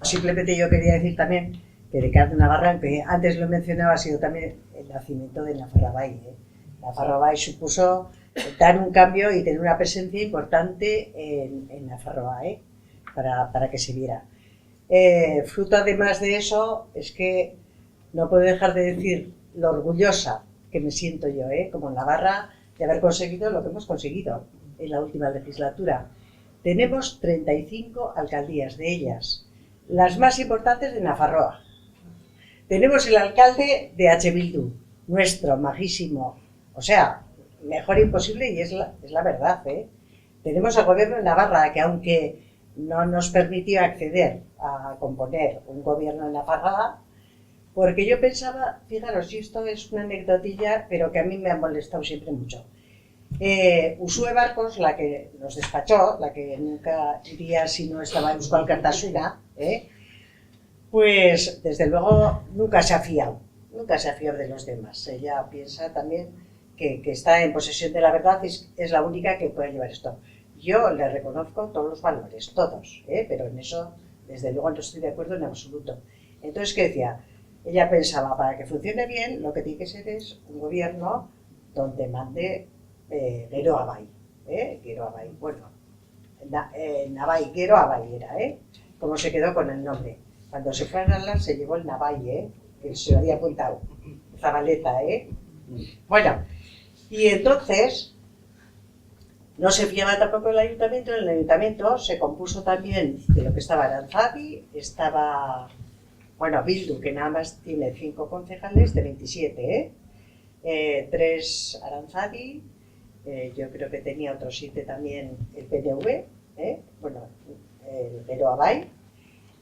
Simplemente yo quería decir también que Ricardo Navarra, que antes lo mencionaba, ha sido también el nacimiento de Nafarroa. Nafarroa supuso dar un cambio y tener una presencia importante en Nafarroa, para que se viera. Fruto además de eso es que no puedo dejar de decir lo orgullosa que me siento yo, como Navarra, de haber conseguido lo que hemos conseguido en la última legislatura. Tenemos 35 alcaldías, de ellas las más importantes de Nafarroa. Tenemos el alcalde de H. Bildu, nuestro, majísimo, o sea, mejor imposible, y es la verdad. Tenemos al gobierno de Navarra, que aunque no nos permitió acceder a componer un gobierno en Nafarroa, porque yo pensaba, fijaros, y esto es una anecdotilla, pero que a mí me ha molestado siempre mucho. Usue Barcos, la que nos despachó, la que nunca iría si no estaba en Euskal Kartasuna, pues desde luego nunca se ha fiado de los demás. Ella piensa también que está en posesión de la verdad y es la única que puede llevar esto. Yo le reconozco todos los valores, todos, pero en eso desde luego no estoy de acuerdo en absoluto. Entonces, ¿qué decía? Ella pensaba, para que funcione bien, lo que tiene que ser es un gobierno donde mande Gero Abai. Gero Abai, bueno, Nabai, Gero Abai era, como se quedó con el nombre. Cuando se fue a Nalá se llevó el Nabai, que se lo había apuntado, Zabaleta, Bueno, y entonces no se fiaba tampoco el ayuntamiento. En el ayuntamiento se compuso también de lo que estaba Aranzadi, estaba... Bueno, Bildu, que nada más tiene 5 concejales de 27, 3 Aranzadi, yo creo que tenía otros 7 también el PNV, bueno, el Gero Abai,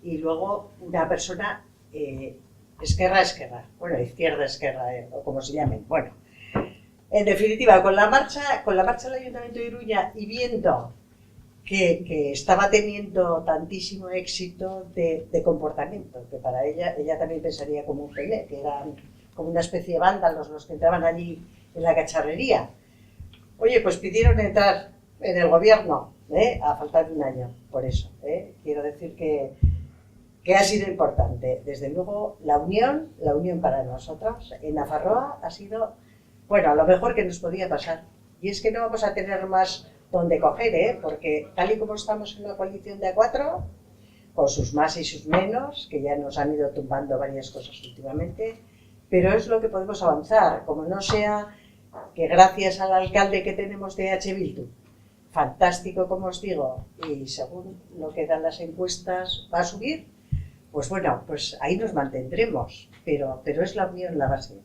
y luego una persona, Esquerra, bueno, Izquierda, o como se llamen, bueno. En definitiva, con la marcha del Ayuntamiento de Iruña y viendo que estaba teniendo tantísimo éxito de comportamiento, que para ella también pensaría como un pelé, que eran como una especie de vándalos los que entraban allí en la cacharrería. Oye, pues pidieron entrar en el gobierno, a falta de un año, por eso. Quiero decir que ha sido importante. Desde luego, la unión para nosotros en Nafarroa ha sido, bueno, lo mejor que nos podía pasar. Y es que no vamos a tener más donde coger, porque tal y como estamos en una coalición de A4, con sus más y sus menos, que ya nos han ido tumbando varias cosas últimamente, pero es lo que podemos avanzar, como no sea que gracias al alcalde que tenemos de H. Bildu, fantástico como os digo, y según lo que dan las encuestas va a subir, pues bueno, pues ahí nos mantendremos, pero es la unión la base.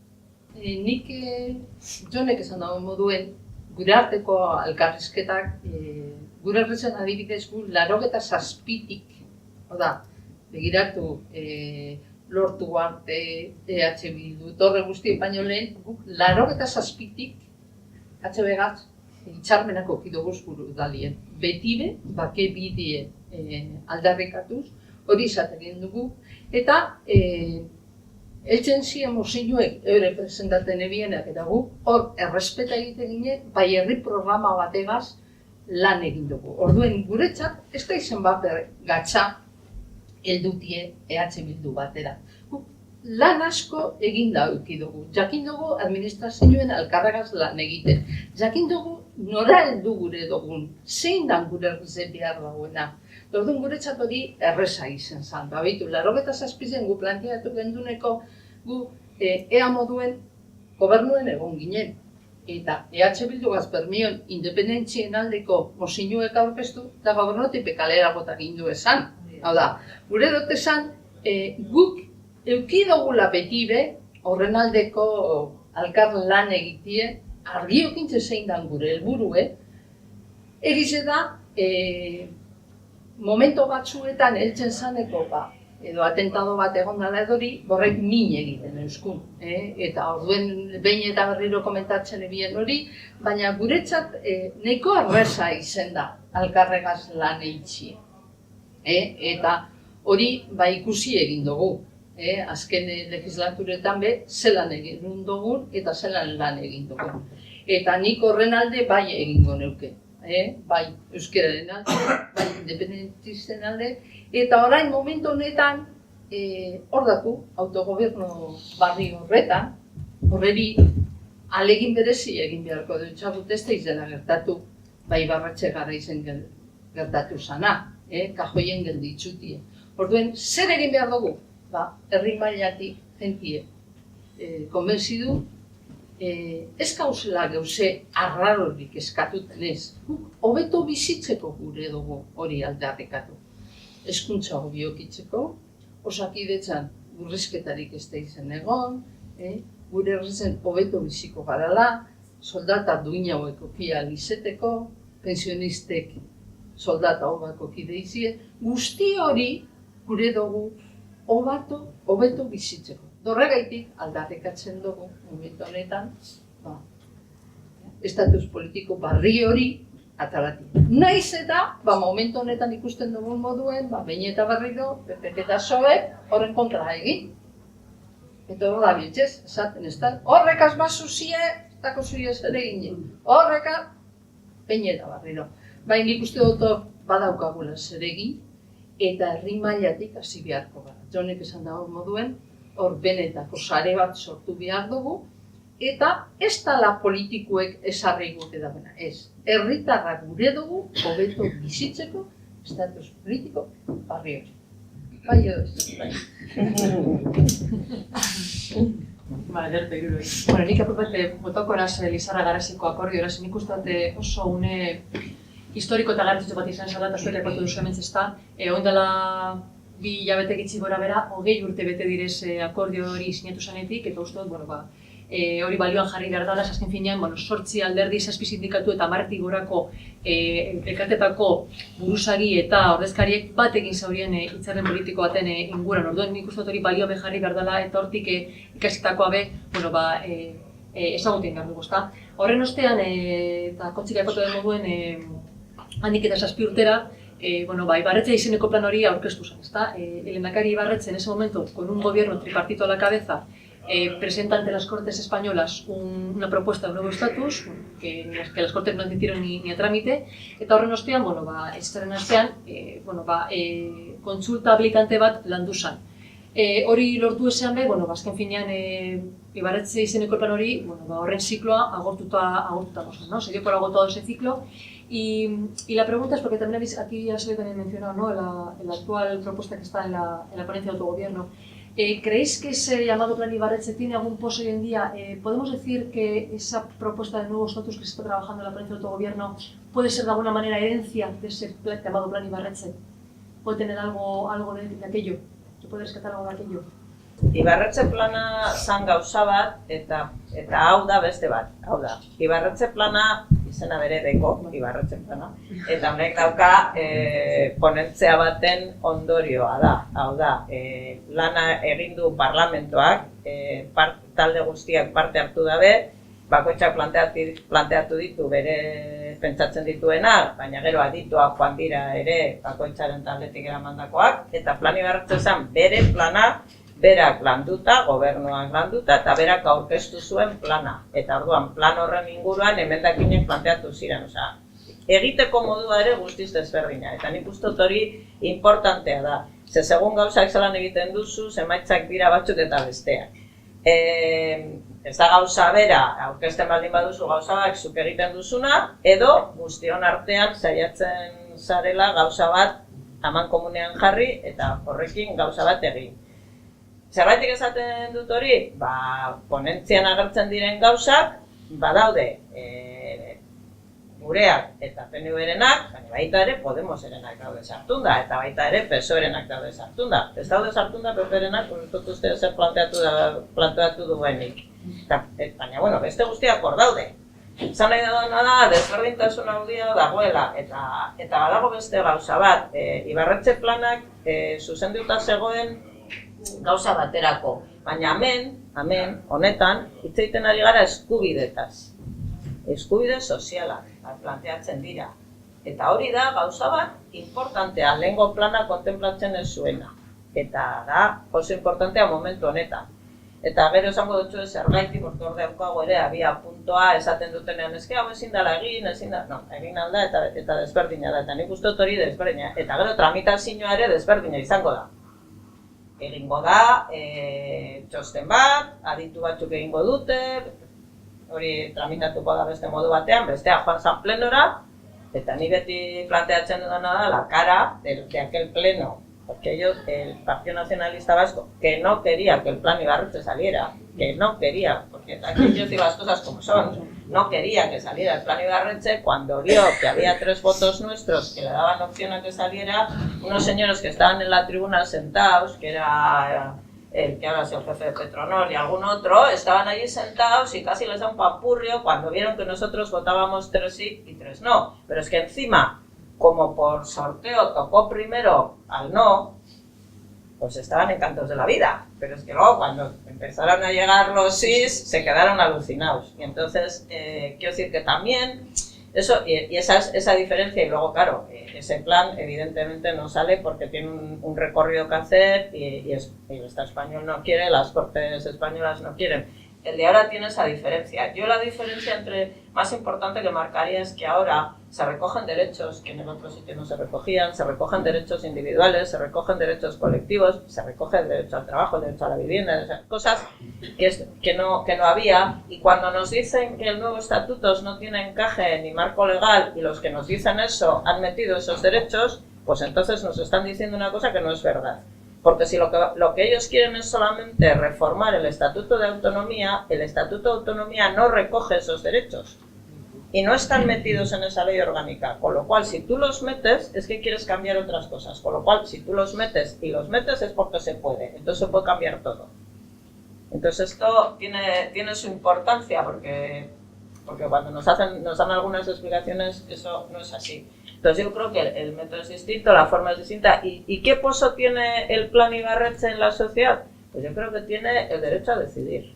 Nik Jonek esan dago moduen, gure arteko elkarrizketak, gure herritzen adibidez gu 87tik, oda, begiratu lortu arte, EH Bildu, torre guzti, baino lehen, guk 87tik HB-gaz itxarmenak okidoguz buru dalien. Betibe, bake bidie aldarrikatuz, hori izaten dugu, eta eltzen ziren mozinoek eure presentaten ebienak eta guk hor errespeta egiten ginen, bai herri programa bategaz lan egin dugu. Orduen guretzat, ez da izen bat gatza heldutie EH Bildu batera. Lan asko egin dauki dugu. Jakin dugu administrazioen elkarregaz lan egiten. Jakin dugu nora heldu gure dugun, zein dan gure errezen behar dagoena. Orduan guretzat hori erreza izen zan. Baitu, 87 gu planteatu genduneko gu ea moduen gobernuen egon ginen. Eta EH Bildugaz bermion independentzien aldeko mozinuek aurkeztu eta gobernotipe kalera bota gindu esan. Hau da, gure dut esan, guk euki dugula beti be, horren aldeko alkar lan egitie, argi okintze zein dan gure helburue, egize da, momento batzuetan heltzen zaneko, edo atentado bat egon dala edori, borrek min egiten euskun. Eta orduen behin eta berriro komentatzen ebien hori, baina guretzat nahiko erreza izen da, alkarregaz lan eitxie. Eta hori ikusi egin dugu. Azken legislaturetan be, zelan egin dugun eta zelan lan egin dugun. Eta nik horren alde bai egingo neuke. Bai euskeraren alde, bai independentisten alde. Eta orain momentu honetan, hor daku, autogobernu barri horretan, horreri alegin berezi egin beharko dutxagut ez da izena gertatu, bai barratxe gara izen gertatu zana, kajoien gelditzutie. Orduen, zer egin behar dugu? Herri mailatik jentie konbentzidu ez gauzela gauze arrarorik eskatuten ez. Hobeto bizitzeko gure dugu hori aldarrikatu. Hezkuntza hobiokitzeko, osakidetzan murrizketarik ez da izan egon, gure herrizen hobeto biziko garala, soldata duina hauek okia izeteko, pensionistek soldata hobak okide izie, guzti hori gure dugu hobeto bizitzeko. Dorregaitik aldarrikatzen dugu momentu honetan, estatus politiko barri hori atalatik. Naiz eta, momentu honetan ikusten dugun moduen, behin eta berriro, PPK eta PSOEk horren kontra egin. Eta hor da biltzez, esaten ez da, horrekaz bazuzie, ez dako zuie zer egin. Horreka, behin eta berriro. Baina ikuste dut badaukagula zer egin, eta herri mailatik hasi beharko gara. Jonek esan dago moduen, hor benetako sare bat sortu behar dugu, eta ez dala politikoek esarri gute dagoena, ez. Herritarrak gure dugu, hobeto bizitzeko, estatus politiko barri hori. Bai edo ez, bai. Ederto iruroi. Nik apropete botoko eraz Lizarra Garaziko akordio eraz, nik uste oso une historiko eta garrantzitsu bat izan zela, eta zuek aipatu duzu hemen zesta, oindala 2 hilabete gitzi gora bera, 20 urte bete direz akordio hori sinatu zanetik, eta uste dut, hori balioan jarri behar dala, azken finean, 8 alderdi 7 sindikatu eta 10 gorako elkartetako buruzagi eta ordezkariek bat egin zaurien hitzarmen politiko baten inguran. Orduan nik uste dut hori balioan jarri behar dala, eta hortik ikasitakoa be, ezagutien behar dugu, ezta. Horren ostean, eta kontzik aipatu den moduen, handik eta 7 urtera, Ibarretxe izeneko plan hori aurkeztu zen, ezta? El lehendakari Ibarretxe en ese momento, con un gobierno tripartito a la cabeza, presenta ante las Cortes españolas una propuesta de un nuevo estatus, que las Cortes no admitieron ni a trámite, eta horren ostean, estaren astean, kontsulta habilitante bat landu zen. Hori lortu ezean be, azken finean, Ibarretxe izeneko plan hori, horren zikloa agortuta goza, ¿no? Se dio por agotado ese ciclo. Y la pregunta es, porque también aquí ya se lo he mencionado, ¿no? La actual propuesta que está en la ponencia de autogobierno. ¿Creéis que ese llamado Plan Ibarretxe tiene algún pozo hoy en día? ¿Podemos decir que esa propuesta de nuevo estatus que se está trabajando en la ponencia de autogobierno puede ser de alguna manera herencia de ese llamado Plan Ibarretxe? ¿Puede tener algo de aquello? ¿Se puede rescatar algo de aquello? Ibarretxe plana zan gauza bat eta hau da beste bat. Hau da, Ibarretxe plana izena bere deko, Ibarretxe plana, eta honek dauka ponentzia baten ondorioa da. Hau da, lana egin du parlamentoak, talde guztiak parte hartu dabe, bakoitzak planteatu ditu bere pentsatzen dituena, baina gero adituak joan dira ere bakoitzaren taldetik eramandakoak, eta Plan Ibarretxe zen bere plana, berak landuta, gobernuak landuta, eta berak aurkeztu zuen plana. Eta orduan, plan horren inguruan emendakinek planteatu ziren. Osea, egiteko modua ere guztiz desberdina. Eta nik uste dut hori importantea da. Ze segun gauzak zelan egiten duzu, emaitzak dira batzuk eta besteak. Ez da gauza bera, aurkezten baldin baduzu gauza bat zuk egiten duzuna, edo guztion artean saiatzen zarela gauza bat aman komunean jarri eta horrekin gauza bat egin. Zerbaitik esaten dut hori, ponentzian agertzen diren gauzak, badaude gureak eta PNV-renak, baina baita ere Podemoserenak daude sartunda, eta baita ere PSOE-renak daude sartunda. Ez daude sartunda PP-renak, dut uste zer planteatu duenik. Baina, beste guztiak hor daude. Zan nahi dagoena da, desberdintasun handia dagoela, eta badago beste gauza bat, Ibarretxe planak zuzenduta zegoen gauza baterako, baina hemen, honetan, hitz egiten ari gara eskubidetaz. Eskubide sozialak planteatzen dira. Eta hori da gauza bat importantea, lehengo plana kontemplatzen ez zuena. Eta da oso importantea momentu honetan. Eta gero esango dutxu zergaitik, ordu daukago ere abia puntoa esaten dutenean, eske hau ezin dela egin, egin alda eta desberdina da. Eta nik uste dut hori desberdina. Eta gero tramitazioa ere desberdina izango da. Egingo da, txosten bat, aditu batzuk egingo dute, hori tramitatuko da beste modu batean, bestea joan zan plenora, eta ni beti planteatzen dudana da la cara de aquel pleno, porque ellos, el Partido Nacionalista Vasco, que no quería que el Plan Ibarretxe saliera, que no quería, porque aquí yo digo las cosas como son, no quería que saliera el Plan Ibarretxe, cuando vio que había 3 votos nuestros que le daban opción a que saliera, unos señores que estaban en la tribuna sentados, que era el que ahora es el jefe de Petronor y algún otro, estaban allí sentados y casi les da un papurrio cuando vieron que nosotros votábamos 3 sí y 3 no. Pero es que encima, como por sorteo tocó primero al no, pues estaban encantados de la vida. Pero es que luego cuando empezaron a llegar los sís, se quedaron alucinados. Y entonces, quiero decir que también, eso, y esa diferencia, y luego claro, ese plan evidentemente no sale porque tiene un recorrido que hacer y el Estado español no quiere, las Cortes españolas no quieren. El de ahora tiene esa diferencia. Yo la diferencia más importante que marcaría es que ahora se recogen derechos que en el otro sitio no se recogían, se recogen derechos individuales, se recogen derechos colectivos, se recoge el derecho al trabajo, el derecho a la vivienda, esas cosas que no había. Y cuando nos dicen que el nuevo estatuto no tiene encaje ni marco legal y los que nos dicen eso han metido esos derechos, pues entonces nos están diciendo una cosa que no es verdad. Porque si lo que ellos quieren es solamente reformar el Estatuto de Autonomía, el Estatuto de Autonomía no recoge esos derechos y no están metidos en esa ley orgánica, con lo cual si tú los metes es que quieres cambiar otras cosas, con lo cual si tú los metes y los metes es porque se puede, entonces se puede cambiar todo. Entonces esto tiene su importancia porque cuando nos dan algunas explicaciones eso no es así. Entonces yo creo que el método es distinto, la forma es distinta. ¿Y qué pozo tiene el Plan Ibarretxe en la sociedad? Pues yo creo que tiene el derecho a decidir.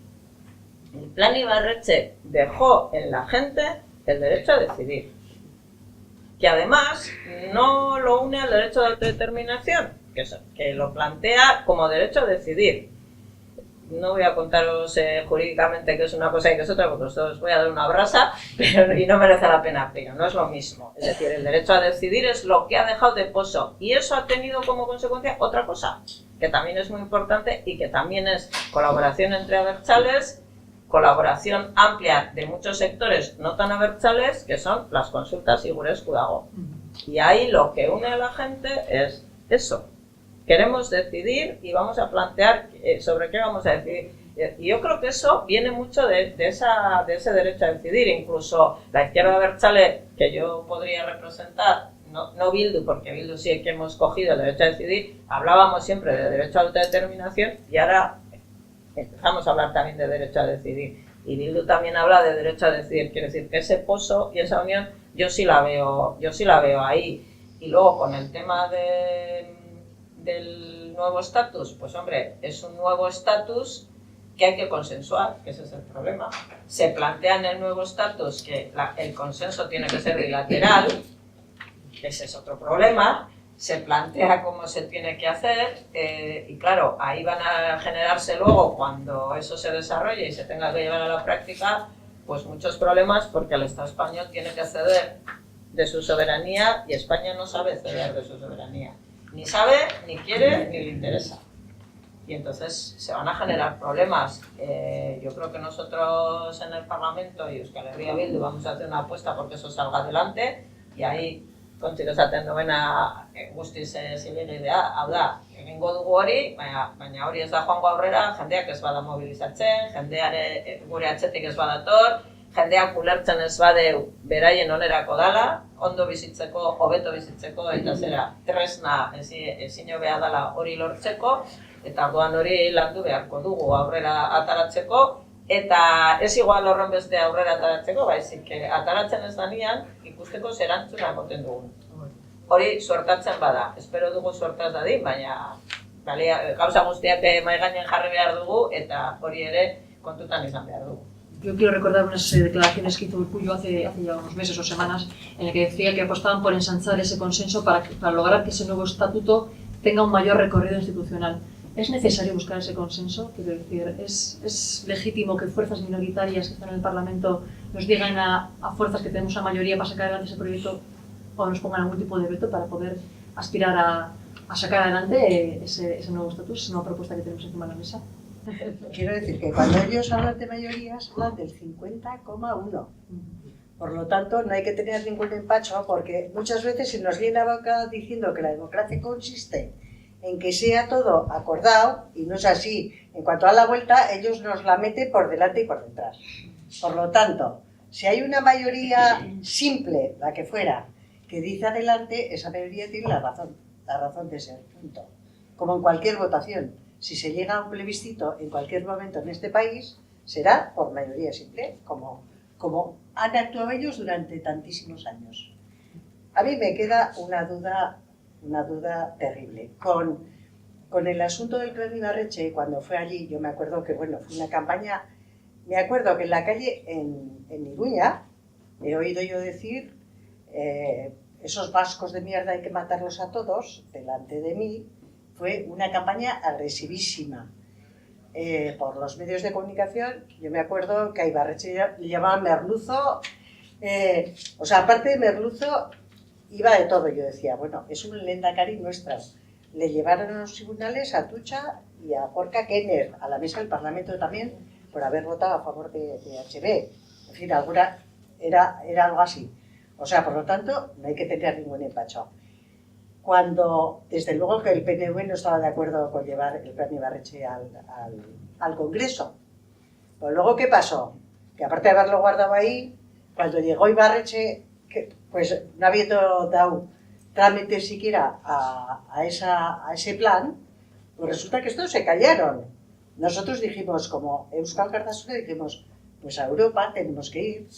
El Plan Ibarretxe dejó en la gente el derecho a decidir. Que además no lo une al derecho de autodeterminación, que lo plantea como derecho a decidir. no voy a contaros jurídicamente qué es una cosa y qué es otra, porque os voy a dar una brasa y no merece la pena, pero no es lo mismo. Es decir, el derecho a decidir es lo que ha dejado de pozo y eso ha tenido como consecuencia otra cosa, que también es muy importante y que también es colaboración entre abertzales, colaboración amplia de muchos sectores no tan abertzales, que son las consultas y gure esku dago. Y ahí lo que une a la gente es eso. Queremos decidir y vamos a plantear sobre qué vamos a decidir. Y yo creo que eso viene mucho de ese derecho a decidir. Incluso la izquierda abertzale, que yo podría representar, no Bildu, porque Bildu sí que hemos cogido el derecho a decidir, hablábamos siempre de derecho a autodeterminación y ahora empezamos a hablar también de derecho a decidir. Y Bildu también habla de derecho a decidir. Quiere decir que ese pozo y esa unión yo sí la veo ahí. Y luego con el tema del nuevo estatus, pues hombre, es un nuevo estatus que hay que consensuar, que ese es el problema. Se plantea en el nuevo estatus que el consenso tiene que ser bilateral, ese es otro problema. Se plantea cómo se tiene que hacer y claro, ahí van a generarse luego, cuando eso se desarrolle y se tenga que llevar a la práctica, pues muchos problemas, porque el Estado español tiene que ceder de su soberanía y España no sabe ceder de su soberanía. Ni sabe, ni quiere, ni le interesa. Y entonces se van a generar problemas. Yo creo que nosotros en el Parlamento y Euskal Herria Bildu vamos a hacer una apuesta porque eso salga adelante y ahí kontzik esaten duena guztiz zilegidea. Hau da, egingo dugu hori, baina hori ez da joango aurrera, jendeak ez bada mobilizatzen, jendeare gure atzetik ez badator, jendeak ulertzen ez badeu beraien onerako dala, ondo bizitzeko, hobeto bizitzeko, eta zera, tresna ezin hobea dala hori lortzeko, eta orduan hori landu beharko dugu aurrera ataratzeko, eta ez igual horren beste aurrera ataratzeko, baizik ataratzen ez danean ikusteko zerantzuna emoten dugun. Hori suertatzen bada, espero dugu suertaz dadin, baina gauza guztiak mahai gainen jarri behar dugu eta hori ere kontutan izan behar dugu. Yo quiero recordar unas declaraciones que hizo Urkullu hace ya unos meses o semanas, en el que decía que apostaban por ensanchar ese consenso para lograr que ese nuevo estatuto tenga un mayor recorrido institucional. ¿Es necesario buscar ese consenso? Quiero decir, ¿es legítimo que fuerzas minoritarias que están en el Parlamento nos digan a fuerzas que tenemos la mayoría para sacar adelante ese proyecto o nos pongan algún tipo de veto para poder aspirar a sacar adelante ese nuevo estatus, esa nueva propuesta que tenemos encima de la mesa? Quiero decir que cuando ellos hablan de mayorías, hablan del 50,1. Por lo tanto, no hay que tener ningún empacho, porque muchas veces se nos llena la boca diciendo que la democracia consiste en que sea todo acordado, y no es así. En cuanto a la vuelta, ellos nos la meten por delante y por detrás. Por lo tanto, si hay una mayoría simple, la que fuera, que dice adelante, esa mayoría tiene la razón de ser, punto. Como en cualquier votación. Si se llega a un plebiscito en cualquier momento en este país, será por mayoría simple, como han actuado ellos durante tantísimos años. A mí me queda una duda terrible. Con el asunto del Plan Ibarretxe, cuando fue allí, yo me acuerdo que, bueno, fue una campaña, me acuerdo que en la calle en Iruña, he oído yo decir, esos vascos de mierda hay que matarlos a todos, delante de mí. Fue una campaña agresivísima por los medios de comunicación. Yo me acuerdo que a Ibarretxe le llamaban merluzo, o sea, aparte de merluzo, iba de todo. Yo decía, bueno, es un lehendakari nuestro. Le llevaron a los tribunales a Atutxa y a Gorka Kenner, a la mesa del Parlamento también, por haber votado a favor de HB. En fin, era algo así. O sea, por lo tanto, no hay que tener ningún empacho. Cuando, desde luego que el PNV no estaba de acuerdo con llevar el Plan Ibarretxe al Congreso. Pero luego, ¿qué pasó? Que aparte de haberlo guardado ahí, cuando llegó Ibarretxe, pues no habiendo dado trámite siquiera a ese plan, pues resulta que estos se callaron. Nosotros dijimos, como Euskal Alkartasuna, dijimos, pues a Europa tenemos que ir.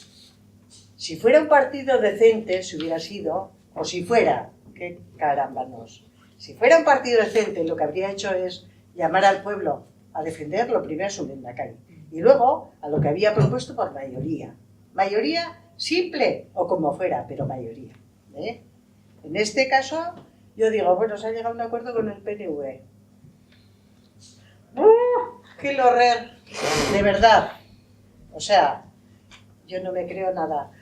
Si fuera un partido decente, si hubiera sido, o si fuera, qué carambanos. Si fuera un partido decente, lo que habría hecho es llamar al pueblo a defender lo primero su lehendakari. Y luego a lo que había propuesto por mayoría. Mayoría simple o como fuera, pero mayoría. En este caso, yo digo, bueno, se ha llegado a un acuerdo con el PNV. qué horror, de verdad. O sea, yo no me creo nada.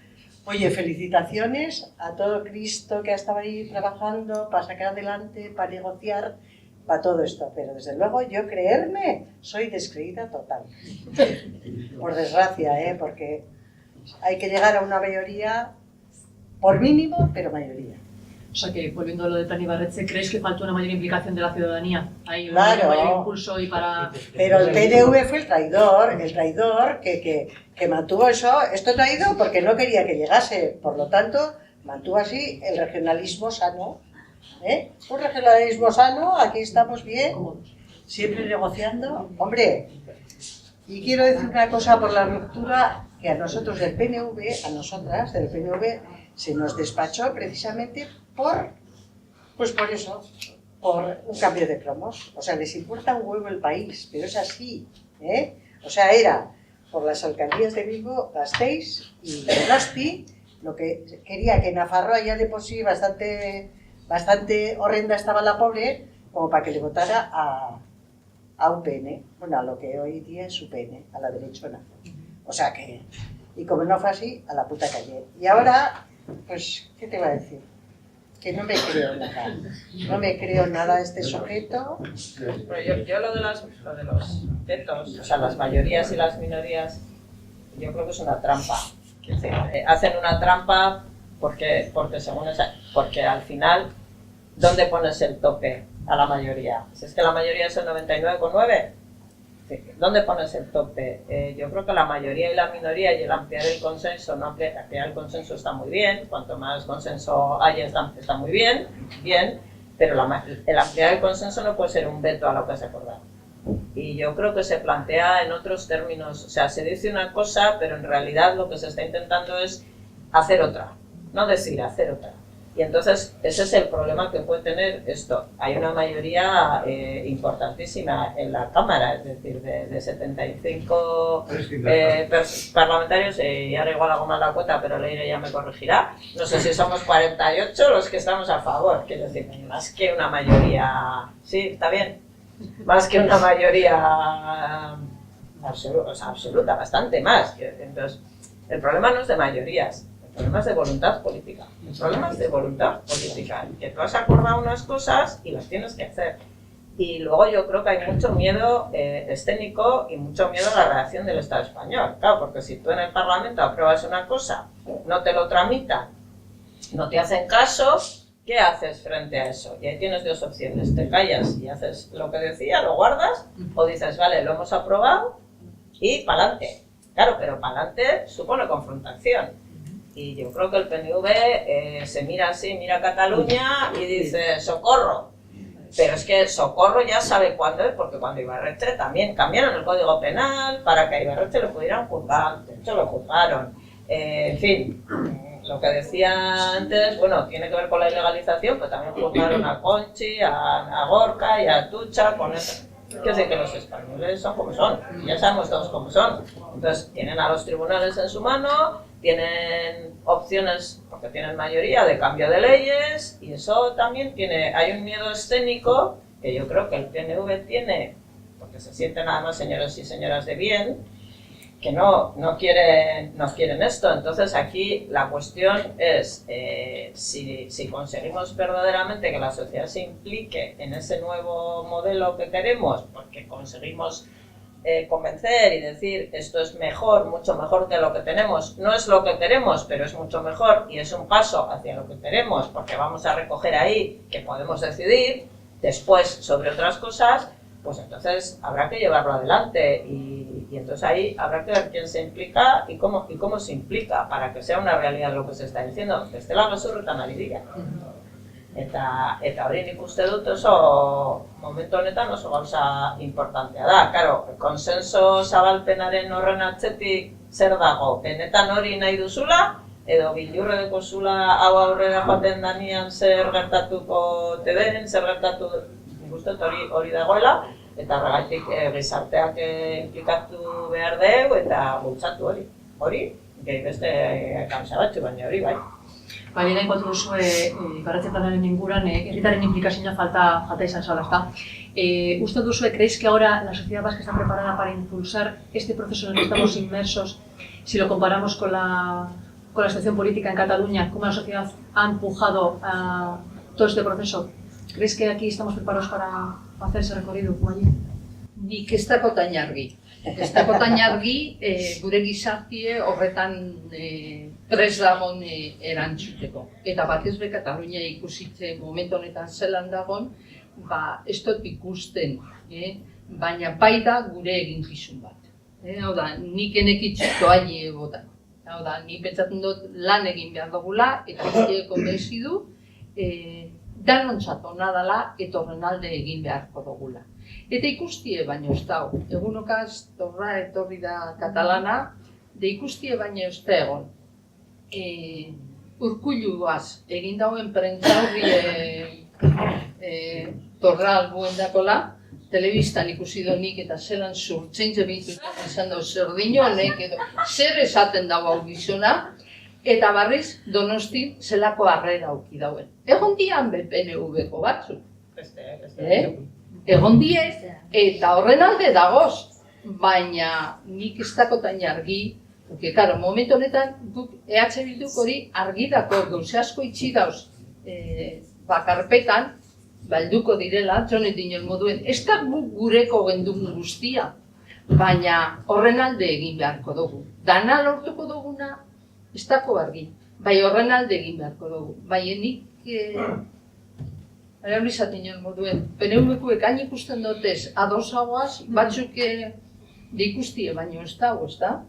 Oye, felicitaciones a todo Cristo que ha estado ahí trabajando para sacar adelante, para negociar, para todo esto. Pero desde luego yo creerme, soy descreída total. Por desgracia, porque hay que llegar a una mayoría, por mínimo, pero mayoría. O sea que, volviendo a lo de Plan Ibarretxe, ¿crees que faltó una mayor implicación de la ciudadanía? Hay un Claro. mayor impulso y para... Pero el PNV fue el traidor que mantuvo eso. Esto traído porque no quería que llegase, por lo tanto, mantuvo así el regionalismo sano. Un regionalismo sano, aquí estamos bien, siempre negociando. Hombre, y quiero decir una cosa por la ruptura, que a nosotros del PNV, a nosotras del PNV, se nos despachó precisamente por eso, por un cambio de cromos. O sea, les importa un huevo el país, pero es así, O sea, era por las alcaldías de Bilbo, Gasteiz y Donosti, lo que quería que Nafarroa ya de por sí bastante horrenda estaba la pobre, como para que le votara a UPN, bueno, a lo que hoy día es UPN, a la derechona. O sea que, y como no fue así, a la puta calle. Y ahora, pues, ¿qué te va a decir? Que no me creo nada. No me creo nada a este sujeto. Bueno, yo lo de los vetos, o sea, las mayorías y las minorías, yo creo que es una trampa. Es decir, hacen una trampa porque al final, ¿dónde pones el tope a la mayoría? Si es que la mayoría es el 99,9%, ¿dónde pones el tope? Yo creo que la mayoría y la minoría y el ampliar el consenso, ampliar el consenso está muy bien, cuanto más consenso haya está muy bien, pero el ampliar el consenso no puede ser un veto a lo que se ha acordado. Y yo creo que se plantea en otros términos, o sea, se dice una cosa, pero en realidad lo que se está intentando es hacer otra, no decir, hacer otra. Y entonces ese es el problema que puede tener esto. Hay una mayoría importantísima en la Cámara, es decir, de 75 parlamentarios, y ahora igual hago mal la cuenta, pero Leire ya me corregirá. No sé si somos 48 los que estamos a favor, quiero decir, más que una mayoría, sí, está bien, más que una mayoría absoluta, bastante más. Entonces, el problema no es de mayorías. El problema es de voluntad política. El problema es de voluntad política. Que tú has acordado unas cosas y las tienes que hacer. Y luego yo creo que hay mucho miedo escénico y mucho miedo a la reacción del Estado español. Claro, porque si tú en el Parlamento apruebas una cosa, no te lo tramitan, no te hacen caso, ¿qué haces frente a eso? Y ahí tienes dos opciones. Te callas y haces lo que decía, lo guardas, o dices, vale, lo hemos aprobado y pa'lante. Claro, pero pa'lante supone confrontación. Y yo creo que el PNV se mira así, mira a Cataluña y dice ¡socorro! Pero es que socorro ya sabe cuándo es, porque cuando Ibarretxe también cambiaron el Código Penal para que a Ibarretxe lo pudieran juzgar, de hecho lo juzgaron. En fin, lo que decía antes, bueno, tiene que ver con la ilegalización, pero también juzgaron a Conchi, a Gorka y a Tucha con eso. Quiero decir que los españoles son como son, ya sabemos todos cómo son. Entonces tienen a los tribunales en su mano, tienen opciones, porque tienen mayoría, de cambio de leyes, y eso también hay un miedo escénico que yo creo que el PNV tiene, porque se sienten además señores y señoras de bien, que no quieren esto. Entonces aquí la cuestión es si conseguimos verdaderamente que la sociedad se implique en ese nuevo modelo que queremos, porque conseguimos convencer y decir esto es mejor, mucho mejor que lo que tenemos. No es lo que queremos, pero es mucho mejor y es un paso hacia lo que queremos, porque vamos a recoger ahí que podemos decidir después sobre otras cosas, pues entonces habrá que llevarlo adelante y entonces ahí habrá que ver quién se implica y cómo se implica para que sea una realidad lo que se está diciendo. Bestela gezurretan ari dira. Eta hori nik uste dut oso momentu honetan oso gauza importantea da. Claro, konsenso zabalpenaren horren atzetik zer dago? Benetan hori nahi duzula? Edo bilurre dekozula hau aurrera joaten danean zer gertatuko te den, zer gertatu nik uste dut hori dagoela, eta horregatik gizarteak implikatu behar dugu eta bultzatu hori. Hori, gehi beste gauza batzu, baina hori bai. Lehen aipatu duzue Ibarretxe planaren inguruan herritarren inplikazioa falta izan zela, ezta? ¿Usted creéis que ahora la sociedad vasca está preparada para impulsar este proceso en el que estamos inmersos? Si lo comparamos con la situación política en Cataluña, cómo la sociedad ha empujado a todo este proceso. ¿Crees que aquí estamos preparados para hacer ese recorrido como allí? Nik ez dakotain argi. Ez dakotain argi, gure gizartie horretan prest dagoen erantzuteko. Eta batez be Katalunia ikusitze momentu honetan zelan dagoen, ez dut ikusten, baina bai da gure eginkizun bat. Hau da, nik enekitzuko aile botan. Hau da, nik pentsatzen dut lan egin behar dugula, eta guztiek konbentzi du, danontzat ona dela eta horren alde egin beharko dugula. Eta ikustie baino ez dago, egunokaz torra etorri da katalana, de ikustie baino ez da egon. Urkulluaz egin dauen prentzaurri torra albuen dakola, telebistan ikusi donik eta zelan surtzen zebitu izan da zerdino honek edo zer esaten dago hau gizona, eta barriz Donosti zelako harrera auki dauen. Egon dian PNV-ko batzuk. Egon die eta horren alde dagoz, baina nik ez dakotain argi, karo, momentu honetan guk EH Bilduk hori argi dako, gauze asko itxi dauz bakarpetan, balduko direla, txonet dinen moduen, ez da gureko gendun guztia, baina horren alde egin beharko dugu. Dana lortuko duguna, ez dako argi, bai horren alde egin beharko dugu. Bai enik, hori dinen moduen, PNV-kuek hain ikusten dutez, adosagoaz, batzuk ikustie, baina ez dago, ez da?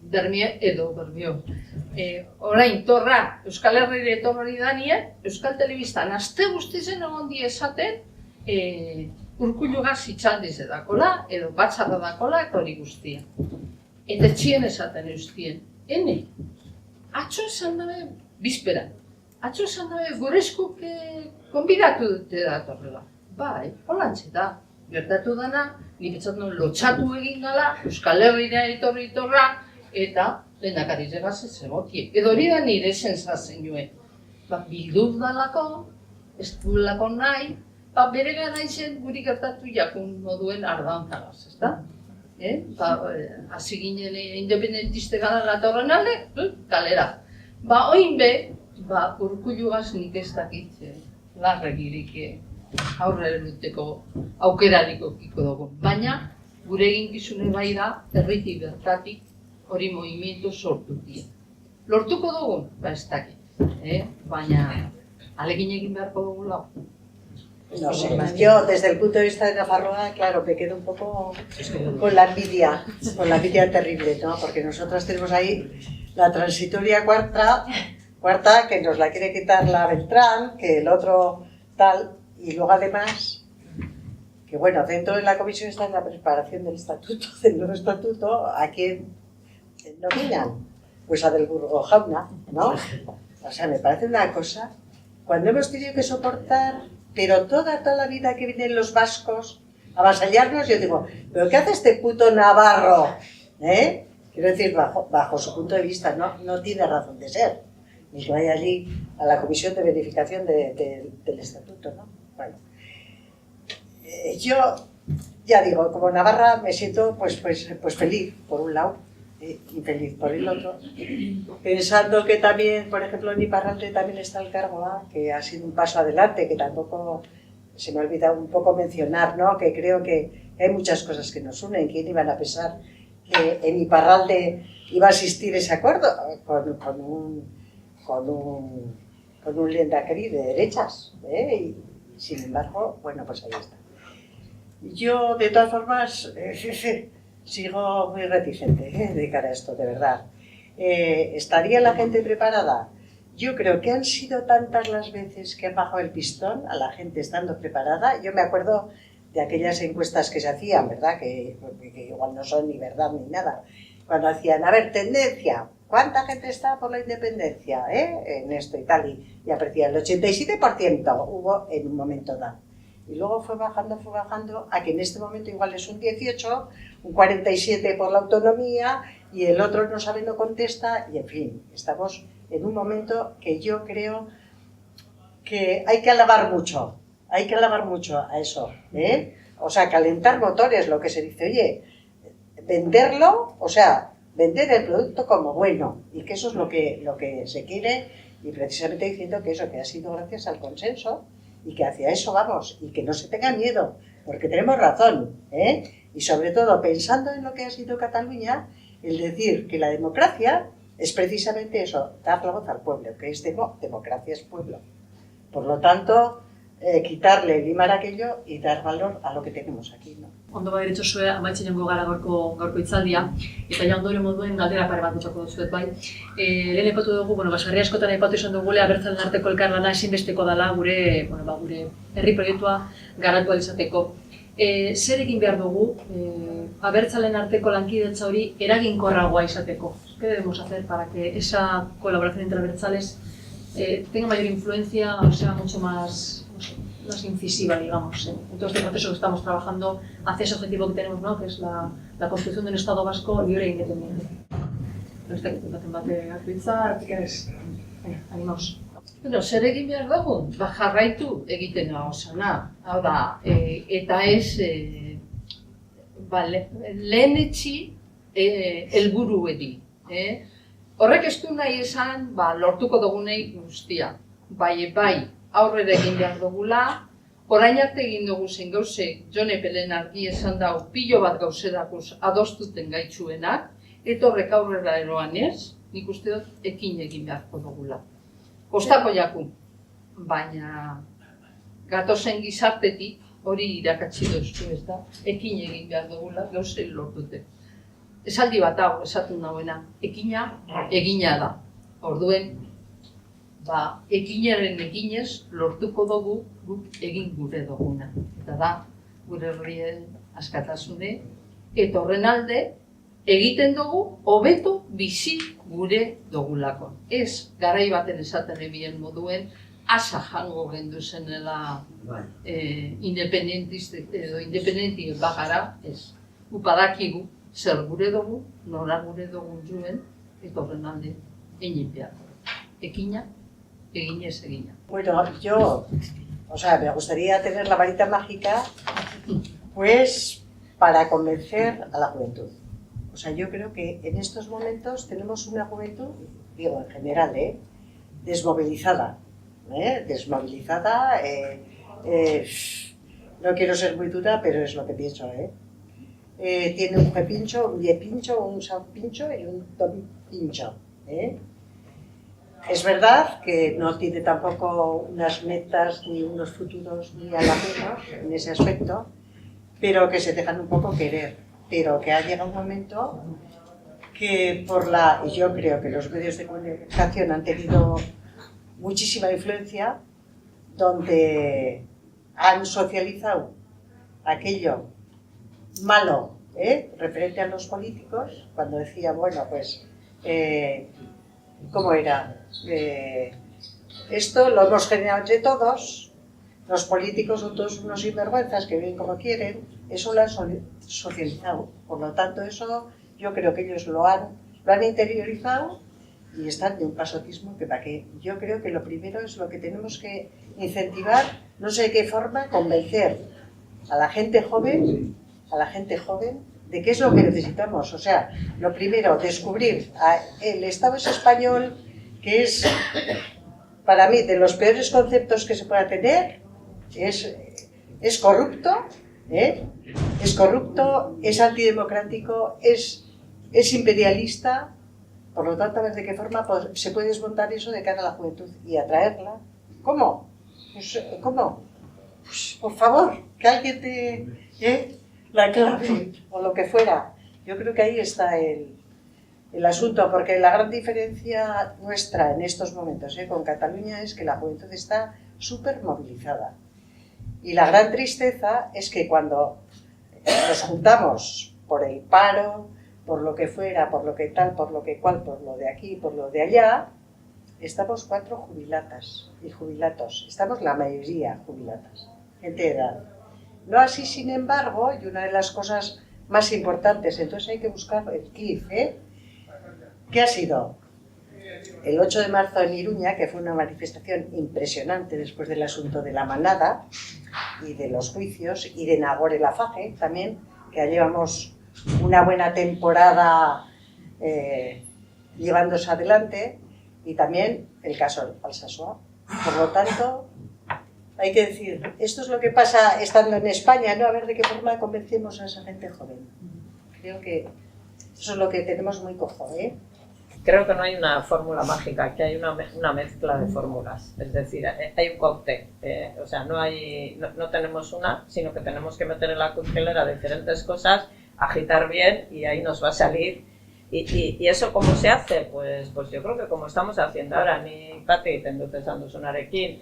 Bermie edo berbio. Orain, torra, Euskal Herrire etorri danien, Euskal Telebistan aste guztizen egon die esaten Urkullugaz itxaldiz edakola, edo batzarra dakola, eta hori guztia. Eta txien esaten eustien, ene, atzo esan dabe, bizperan, atzo esan dabe gureskuk konbidatu dute datorrela. Bai, holantze da, gertatu dana, nik etzaten lotxatu egin gala, Euskal Herrira etorri torra, eta lehendakari zegaz ez egotie. Edo hori da nire sensazen joen. Bildur dalako, ez duelako nahi, bere gara izen guri gertatu jakun moduen ardantzagaz, ez da? Hasi ginen independentiste gara latorren alde, kalera. Oin be, Urkullugaz nik ez dakit larregirik aurre eruteko aukerarik okiko dugu. Baina, gure eginkizune bai da, herriti bertatik, hori movimiento sortu dira. Lortuko dugun? Ez dakit, baina alegin egin beharko dugu lau. No sé, yo desde el punto de vista de Nafarroa, claro, me quedo un poco con la envidia terrible, ¿no? Porque nosotros tenemos ahí la transitoria cuarta que nos la quiere quitar la Beltrán, que el otro tal, y luego además que bueno, dentro de la comisión está en la preparación del estatuto, del nuevo estatuto, ¿a quién nominan? Pues a del Burgo Jauna, ¿no? O sea, me parece una cosa, cuando hemos tenido que soportar, pero toda la vida que vienen los vascos a avasallarnos, yo digo, ¿pero qué hace este puto Navarro? Quiero decir, bajo su punto de vista, no tiene razón de ser. Ni que vaya allí a la comisión de verificación del estatuto, ¿no? Bueno. Yo, ya digo, como Navarra me siento pues feliz, por un lado, infeliz por el otro, pensando que también, por ejemplo, en Iparralde también está el cargo A, que ha sido un paso adelante, que tampoco se me ha olvidado un poco mencionar, ¿no? Que creo que hay muchas cosas que nos unen. ¿Quién iban a pensar que en Iparralde iba a existir ese acuerdo con un lehendakari de derechas? Y sin embargo, bueno, pues ahí está. Yo, de todas formas, sigo muy reticente de cara a esto, de verdad. ¿Estaría la gente preparada? Yo creo que han sido tantas las veces que han bajado el pistón a la gente estando preparada. Yo me acuerdo de aquellas encuestas que se hacían, ¿verdad? Que igual no son ni verdad ni nada. Cuando hacían, a ver, tendencia, ¿cuánta gente está por la independencia? En esto y tal. Y aparecía el 87% hubo en un momento dado. Y luego fue bajando, a que en este momento igual es un 18, un 47 por la autonomía, y el otro no sabe, no contesta, y en fin, estamos en un momento que yo creo que hay que alabar mucho hay que alabar mucho a eso, ¿eh? O sea, calentar motores, lo que se dice, oye, venderlo, o sea, vender el producto como bueno, y que eso es lo que se quiere, y precisamente diciendo que eso que ha sido gracias al consenso, y que hacia eso vamos, y que no se tenga miedo, porque tenemos razón, ¿eh? Y sobre todo, pensando en lo que ha sido Cataluña, el decir que la democracia es precisamente eso, dar la voz al pueblo, que es democracia es pueblo. Por lo tanto, quitarle, limar aquello y dar valor a lo que tenemos aquí, ¿no? Ondo badiritzo zue, amaitzen jongo gara gaurko hitzaldia, eta ja ondoren moduen galdera pare bat dutxako dutzuet bai. Lehen aipatu dugu, sarri askotan aipatu izan dugule, abertzalen arteko elkarlana ezinbesteko dela gure herri proiektua garatu ahal izateko. Zer egin behar dugu abertzalen arteko lankidetza hori eraginkorragoa izateko? ¿Qué debemos hacer para que esa colaboración entre abertzales tenga mayor influencia o sea mucho más incisiva, digamos, en todo este proceso que estamos trabajando hacia ese objetivo que tenemos, ¿no? Que es la construcción de un Estado vasco libre e independiente? No está aquí, baten bate hartuitza, animaos. Bueno, zer egin behar dugu? Jarraitu egiten gauzana. Hau da, eta ez lehenetsi helburuedi. Horrek ez du nahi esan lortuko dugunei guztia. Bai, aurrera egin behar dugula, orain arte egin dugu zen gauzek, Jone Pelen argi esan dau, pilo bat gauzerakuz adostuten gaitzuenak, eta horrek aurrera eroan ez, nik uste dut ekin egin beharko dugula. Kostako jaku, baina gatozen gizartetik hori irakatsi duztu ez da, ekin egin behar dugula gauzei lortute. Esaldi bat hau esatu nagoena, ekina egina da. Orduen, ekinaren ekinez lortuko dugu guk egin gure duguna. Eta da, gure herrien askatasune, eta horren alde egiten dugu hobeto bizi gure dugulako. Ez, garai baten esaten ebien moduen, asa jango gendu zenela independentien bagara, ez. Upadakigu, zer gure dugu, nora gure dugu juen, eta horren alde egin behar. Ekina, eginez egina. Bueno, yo, me gustaría tener la varita mágica, pues, para convencer a la juventud. O sea, yo creo que en estos momentos tenemos una juventud, digo, en general, desmovilizada. Desmovilizada, no quiero ser muy dura, pero es lo que pienso, tiene un jepincho, un diepincho, un saupincho y un topincho, Es verdad que no tiene tampoco unas metas ni unos futuros muy halagüeños en ese aspecto, pero que se dejan un poco querer. Pero que ha llegado un momento que y yo creo que los medios de comunicación han tenido muchísima influencia, donde han socializado aquello malo, referente a los políticos, cuando decía, bueno, pues, ¿cómo era? Esto lo hemos generado entre todos, los políticos son todos unos sinvergüenzas que viven como quieren, eso lo han socializado. Por lo tanto, eso yo creo que ellos lo han interiorizado y están de un pasotismo que para qué. Yo creo que lo primero es lo que tenemos que incentivar, no sé de qué forma, convencer a la gente joven, de qué es lo que necesitamos. O sea, lo primero, descubrir el Estado es español, que es, para mí, de los peores conceptos que se pueda tener, es corrupto, es antidemocrático, es imperialista. Por lo tanto, a ver de qué forma se puede desmontar eso de cara a la juventud y atraerla. ¿Cómo? Pues, ¿cómo? Pues, por favor, que alguien te la clave o lo que fuera. Yo creo que ahí está el asunto, porque la gran diferencia nuestra en estos momentos con Cataluña es que la juventud está súper movilizada. Y la gran tristeza es que cuando nos juntamos por el paro, por lo que fuera, por lo que tal, por lo que cual, por lo de aquí, por lo de allá, estamos 4 jubilatas y jubilatos. Estamos la mayoría jubilatas, gente de edad. No así, sin embargo, y una de las cosas más importantes, entonces hay que buscar el cliff, ¿qué ha sido? el 8 de marzo en Iruña, que fue una manifestación impresionante después del asunto de la manada y de los juicios, y de Nagore Laffage también, que ya llevamos una buena temporada llevándose adelante, y también el caso Alsasua. Por lo tanto, hay que decir, esto es lo que pasa estando en España, ¿no? A ver de qué forma convencemos a esa gente joven. Creo que eso es lo que tenemos muy cojo, ¿eh? Creo que no hay una fórmula mágica, que hay una mezcla de fórmulas. Es decir, hay un cóctel. O sea, no tenemos una, sino que tenemos que meter en la coctelera diferentes cosas, agitar bien y ahí nos va a salir. ¿Y eso cómo se hace? Pues yo creo que como estamos haciendo ahora, ni Pati tengo pensando sonarekin,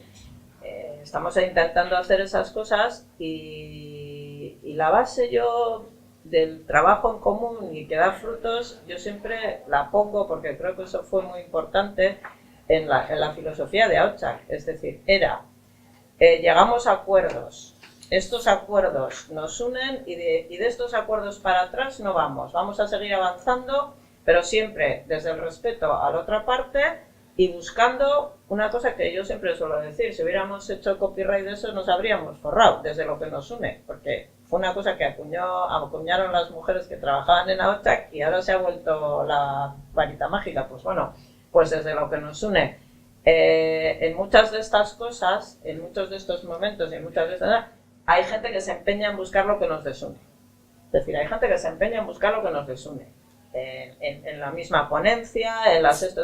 estamos intentando hacer esas cosas y la base yo del trabajo en común y que da frutos, yo siempre la pongo porque creo que eso fue muy importante en la filosofía de Ahotsak. Es decir, llegamos a acuerdos, estos acuerdos nos unen y de estos acuerdos para atrás no vamos a seguir avanzando, pero siempre desde el respeto a la otra parte y buscando una cosa que yo siempre suelo decir: si hubiéramos hecho copyright de eso nos habríamos forrado desde lo que nos une, porque fue una cosa que acuñaron las mujeres que trabajaban en Ahotsak y ahora se ha vuelto la varita mágica. Pues bueno, pues desde lo que nos une. En muchas de estas cosas, en muchos de estos momentos y en muchas de estas, hay gente que se empeña en buscar lo que nos desune. Es decir, hay gente que se empeña en buscar lo que nos desune. En la misma ponencia, en las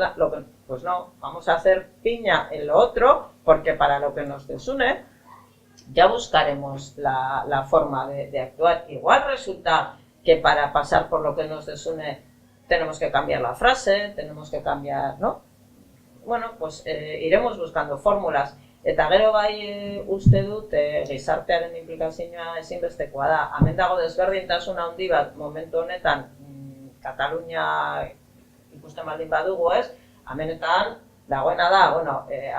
pues no, vamos a hacer piña en lo otro, porque para lo que nos desune ya buscaremos la forma de actuar. Igual resulta que para pasar por lo que nos desune tenemos que cambiar la frase, tenemos que cambiar, ¿no? Bueno, pues iremos buscando fórmulas. Eta gero bai uste dut gizartearen inplikazioa ezinbestekoa da. Hemen dago desberdintasun handi bat momentu honetan Katalunia ikusten baldin badugu, ez? Hemenetan dagoena da,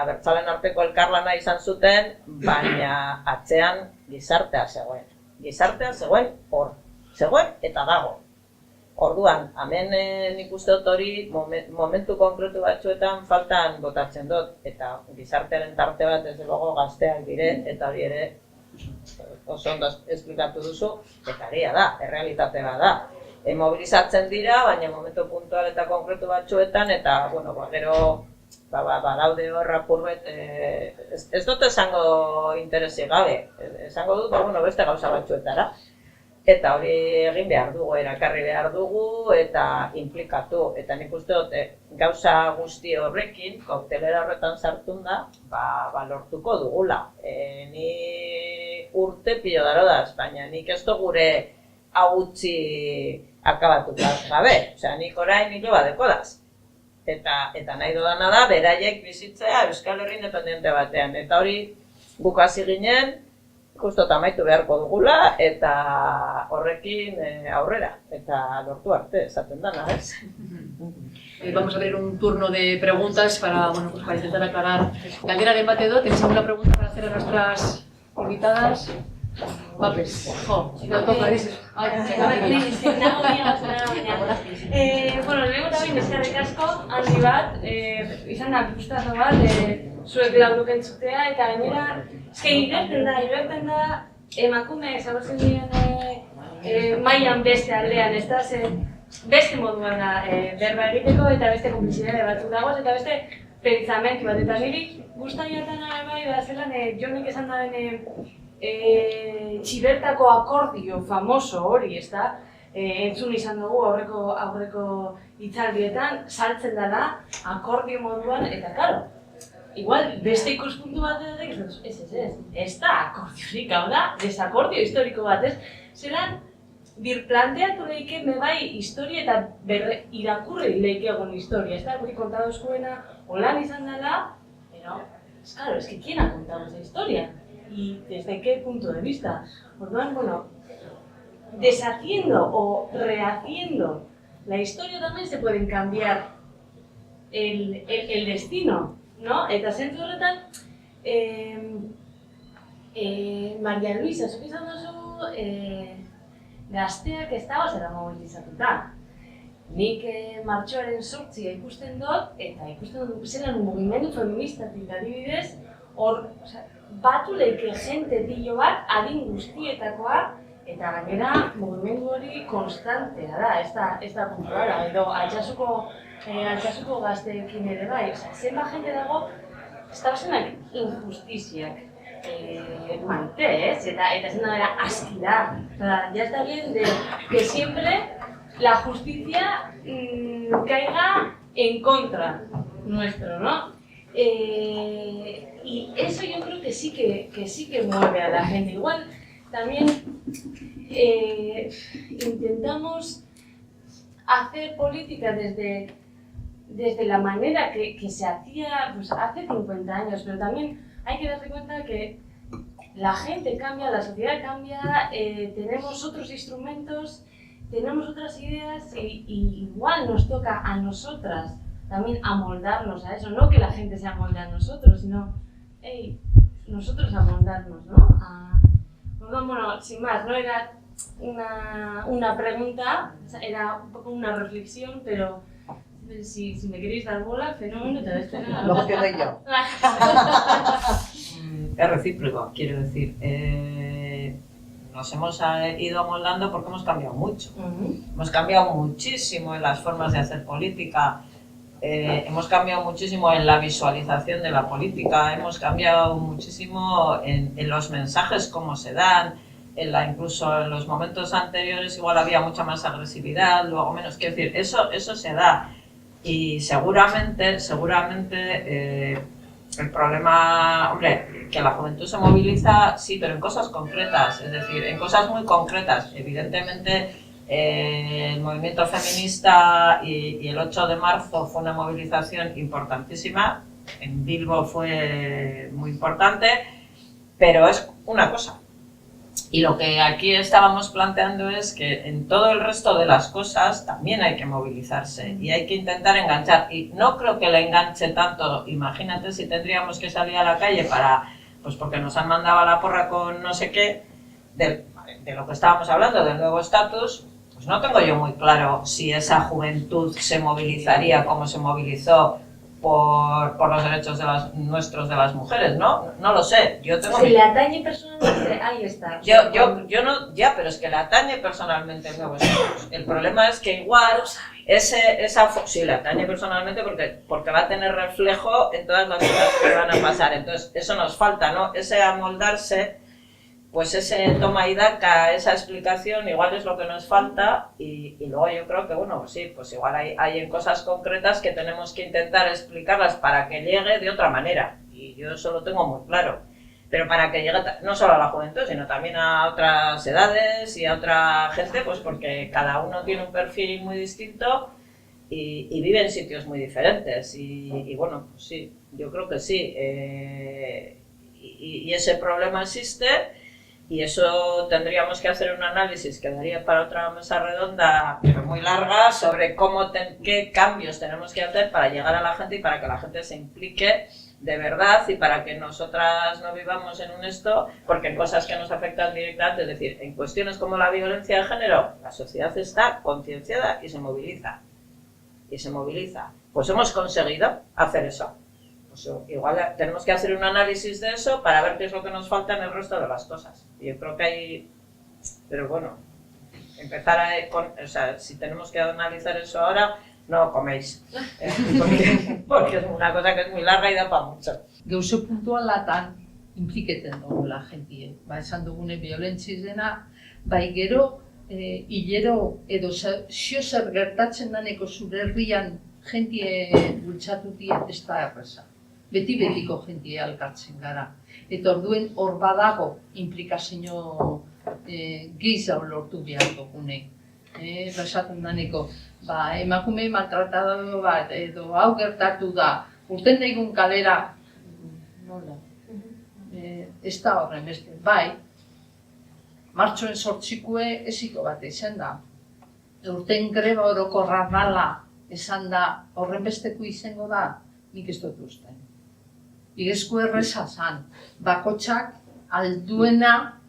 abertzalen arteko elkarlana izan zuten, baina atzean gizartea zegoen. Gizartea zegoen hor, zegoen eta dago. Orduan, hemen nik uste dut hori momentu konkretu batzuetan faltan botatzen dut, eta gizartearen tarte bat ez dugu gazteak dire, eta hori ere oso ondo esplikatu duzu, eta egia da, errealitate bat da. Mobilizatzen dira, baina momentu puntual eta konkretu batzuetan, eta gero badaude hor apurbet, ez dut esango interesi gabe, esango dut beste gauza batzuetara. Eta hori egin behar dugu, erakarri behar dugu eta inplikatu. Eta nik uste dut gauza guzti horrekin, koktelera horretan sartun da, lortuko dugula. Ni urte pilo darodaz, baina nik ez du gure agutzi akabatu gabe. Osea, nik orain hilo badekodaz. Eta nahi dudana da, beraiek bizitzea Euskal Herri independente batean. Eta hori guk hasi ginen, justo amaitu beharko dugula, eta horrekin aurrera, eta lortu arte, esaten dana, ez? Vamos a abrir un turno de preguntas para intentar aclarar. Galderaren bat edo, ¿tenéis alguna pregunta para hacer a nuestras invitadas? Papes, no toca eso. Bueno, lehenengo eta behin eskerrik asko, handi bat, izan da frustrazo bat, zuek laburuk entzutea, eta gainera, igerten da, emakume zagotzen diren mailan beste aldean, ez da, beste moduan da berba egiteko eta beste konplizidade batzuk dagoz, eta beste pentsamentu bat, eta niri guztaiatan bai, zelan Jonik esan daren txibertako akordio famoso hori, ez da, entzun izan dugu aurreko hitzaldietan, saltzen dela akordio moduan, eta karo, igual beste ikuspuntu bat edo, ez da akordiorik, hau da, desakordio historiko bat, ez? Zeran, birplanteatu leike bai historia eta irakurri leike egon historia, ez da, guri kontadozkoena holan izan dela, pero, claro, es que ¿quién ha contado esa historia? ¿Y desde qué punto de vista? Orduan, deshaciendo o rehaciendo la historia también se pueden cambiar el destino, ¿no? Eta zentzu horretan, Maria Luisa, zuk izan duzu gazteak ez dago zera mobilizatuta. nik martxoaren 8 ikusten dut, eta ikusten dut zelan mugimendu feministatik adibidez, hor batu leike jente pilo bat, adin guztietakoa, eta gainera mugimendu hori konstantea da, ez da kontrolara, edo altxasuko gazteekin ere bai, zenbat jente dago, ez da basenak injustiziak maite, eta zen da aski da. Ya está bien de que siempre la justicia caiga en contra nuestro, ¿no? Y eso yo creo que sí que mueve a la gente. Igual también intentamos hacer política desde la manera que se hacía pues, hace 50 años, pero también hay que darse cuenta que la gente cambia, la sociedad cambia, tenemos otros instrumentos, tenemos otras ideas y igual nos toca a nosotras también amoldarnos a eso, no que la gente se amolde a nosotros, sino nosotros amoldarnos, ¿no? Bueno, sin más, no era una pregunta, era un poco una reflexión, pero si me queréis dar bola, fenómeno, te doy nada. Lo que doy yo. Es recíproco, quiero decir. Nos hemos ido amoldando porque hemos cambiado mucho. Hemos cambiado muchísimo en las formas de hacer política, hemos cambiado muchísimo en la visualización de la política, hemos cambiado muchísimo en los mensajes, cómo se dan, incluso en los momentos anteriores igual había mucha más agresividad, luego menos. Quiero decir, eso se da. Y seguramente el problema, hombre, que la juventud se moviliza, sí, pero en cosas concretas, es decir, en cosas muy concretas. Evidentemente, el movimiento feminista y el 8 de marzo fue una movilización importantísima, en Bilbo fue muy importante, pero es una cosa. Y lo que aquí estábamos planteando es que en todo el resto de las cosas también hay que movilizarse y hay que intentar enganchar. Y no creo que le enganche tanto. Imagínate si tendríamos que salir a la calle pues porque nos han mandado a la porra con no sé qué, de lo que estábamos hablando, del nuevo estatus, pues no tengo yo muy claro si esa juventud se movilizaría como se movilizó por los derechos nuestros de las mujeres, ¿no? No lo sé. Yo tengo si le atañe personalmente, ahí está. Yo no, ya, pero es que le atañe personalmente el nuevo estatus. El problema es que igual sí le atañe personalmente porque va a tener reflejo en todas las cosas que van a pasar. Entonces, eso nos falta, ¿no? Ese amoldarse, pues ese toma y daca, esa explicación, igual es lo que nos falta y luego yo creo que, bueno, sí, pues igual hay en cosas concretas que tenemos que intentar explicarlas para que llegue de otra manera y yo eso lo tengo muy claro, pero para que llegue no solo a la juventud, sino también a otras edades y a otra gente, pues porque cada uno tiene un perfil muy distinto y vive en sitios muy diferentes y bueno, pues sí, yo creo que sí, y ese problema existe. Y eso tendríamos que hacer un análisis que daría para otra mesa redonda, pero muy larga, sobre qué cambios tenemos que hacer para llegar a la gente y para que la gente se implique de verdad y para que nosotras no vivamos en un esto, porque en cosas que nos afectan directamente, es decir, en cuestiones como la violencia de género, la sociedad está concienciada y se moviliza. Pues hemos conseguido hacer eso. Pues igual tenemos que hacer un análisis de eso para ver qué es lo que nos falta en el resto de las cosas. Y yo creo que hay... Pero bueno, o sea, si tenemos que analizar eso ahora, no coméis. Porque es una cosa que es muy larga y da para mucho. Gauzo puntualatan impliketen dugu la jentie. Esan dugune violentziz dena, bai gero, hilero edo zio zer gertatzen daneko zure herrian jentie bultzatutie ez da erreza. Beti-betiko jentie alkartzen gara. Eta orduen hor badago implikazio gehiago lortu behar dugune. Esaten daneko, emakume maltratado bat edo hau gertatu da, urten daigun kalera, nola? Ez da horren beste, bai, martxoen 8 eziko bat izan da. Urten greba orokorra dala esan da horren besteko izango da, nik ez dut uste. Bigezko erreza zan, bakotxak alduena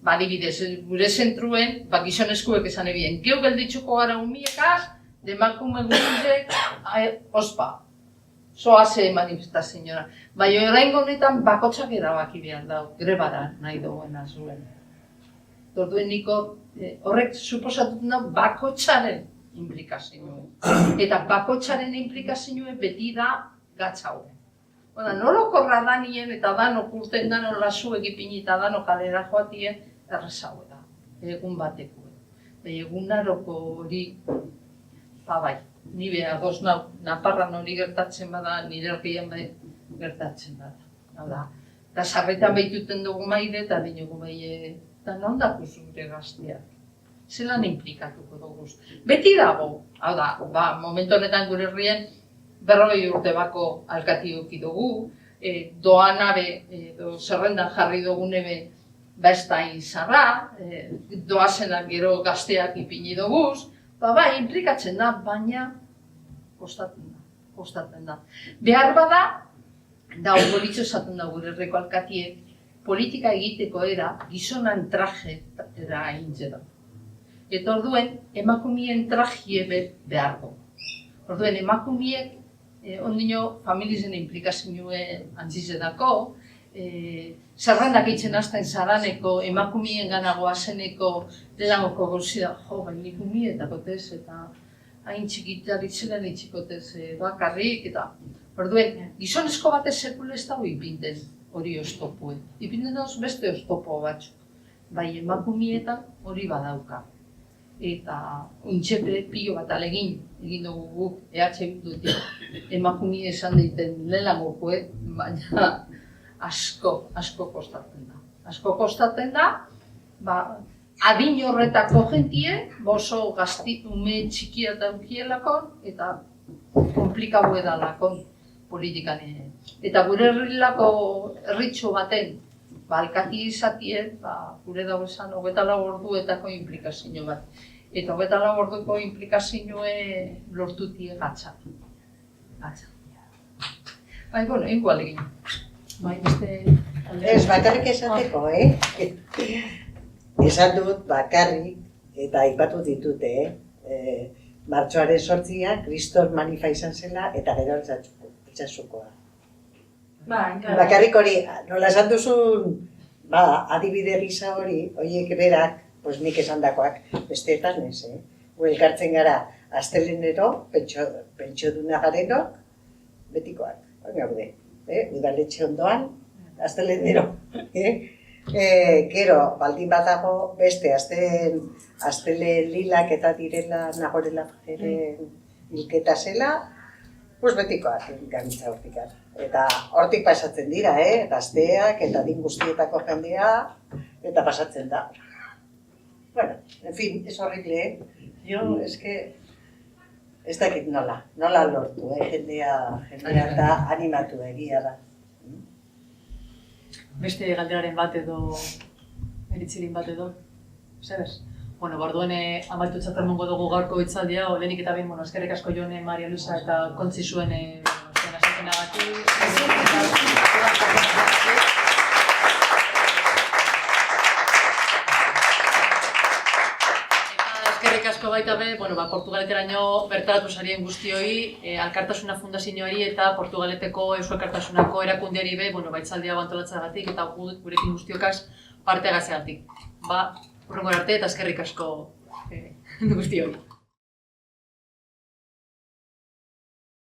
adibidez, gure zentruen, gizonezkuek esan ebien, geu gelditzuko gara umiekaz, demakume guztiek, ospa, zoaze manifestazioa. Baina orain honetan bakotxak erabaki behar dago, grebara nahi duguena zuen. Orduen niko, horrek suposatuten da bakotxaren implikazioa. Eta bakotxaren implikazioa beti da gatzaue. Nolokorra da nien eta danok urten danok lasuek ipini eta danok kalera joatien errezaue da, egun bateko. Egunaroko hori, bai, ni beha goz nau, Naparran hori gertatzen bada, nire herrian gertatzen bada. Eta sarretan behituten dugu maide eta dinogu behi, eta non dako zure gazteak? Zelan implikatuko dugu. Beti dago, hau da, momentu honetan gure herrien 40 urte bako alkatioki dugu, doanabe, zerrendan jarri dugunebe, ez da izarra, doazenak gero gazteak ipini duguz, bai, implikatzen da, baina kostatzen da. Behar bada, da obolitzo esaten da gure herriko alkatiek, politika egiteko era gizonan traje era aintzera. Eta orduen, emakumien trajie behar du. Orduen, emakumiek, ondino, familizen implikazioen antzizedako, zerrendak eitzen hasten zaraneko, emakumien ganagoa zeneko, denagoko gauzida, nik umietakotes, eta hain txikitaritzelen itxikotez bakarrik, eta orduen, gizonezko batez sekule ez dago ipinten hori oztopue. Ipinten dauz beste oztopo batzuk, bai emakumietan hori badauka. Eta intxepe pilo bat alegin egin dugu guk EH emakumie esan deiten lehenagokue, baina asko kostatzen da. Asko kostatzen da, adin horretako jentie, oso ume txikia eta ukielakon, eta komplikau edalakon politikan. Eta gure herrilako herritxo baten, alkati izatien, gure dago esan 24 orduetako implikazio bat. Eta 24 orduko implikazioe lortutie gatza. Bai, bueno, igual egin. Bai, beste... Ez, bakarrik esateko, Esan dut bakarrik, eta aipatu ditute, martxoaren 8a, Kriston manifa izan zela, eta gero Altsasukoa. Bakarrik hori, nola esan duzun, adibide gisa hori, horiek berak, nik esan dakoak, besteetan ez, elkartzen gara, astelenero, pentsioduna garenok, betikoak, gaude, udaletxe ondoan, astelenero. Gero, baldin badago, beste, astele lilak eta direla nagorela hilketa zela, betikoak gamitza hortik. Eta hortik pasatzen dira, gazteak eta din guztietako jendea, eta pasatzen da. Bueno, en fin, es horrible, Jo, ez dakit nola lortu, jendea eta animatu egia da. Beste galderaren bat edo, eritzirin bat edo, zebez? Bueno, borduen amaitu txatzen mongo dugu gaurko hitzaldia, lehenik eta behin, eskerrik asko Jone, Maria Luisa eta Kontzi zuen asekenagatik. Eskerrik asko baita be, Portugaleteraino bertaratu sarien guztioi, Alkartasuna Fundazioari eta Portugaleteko Eusko Alkartasunako erakundeari be, baitzaldia antolatzagatik eta gurekin guztiokaz parte gazeagatik. Hurrengora arte eta eskerrik asko guztioi.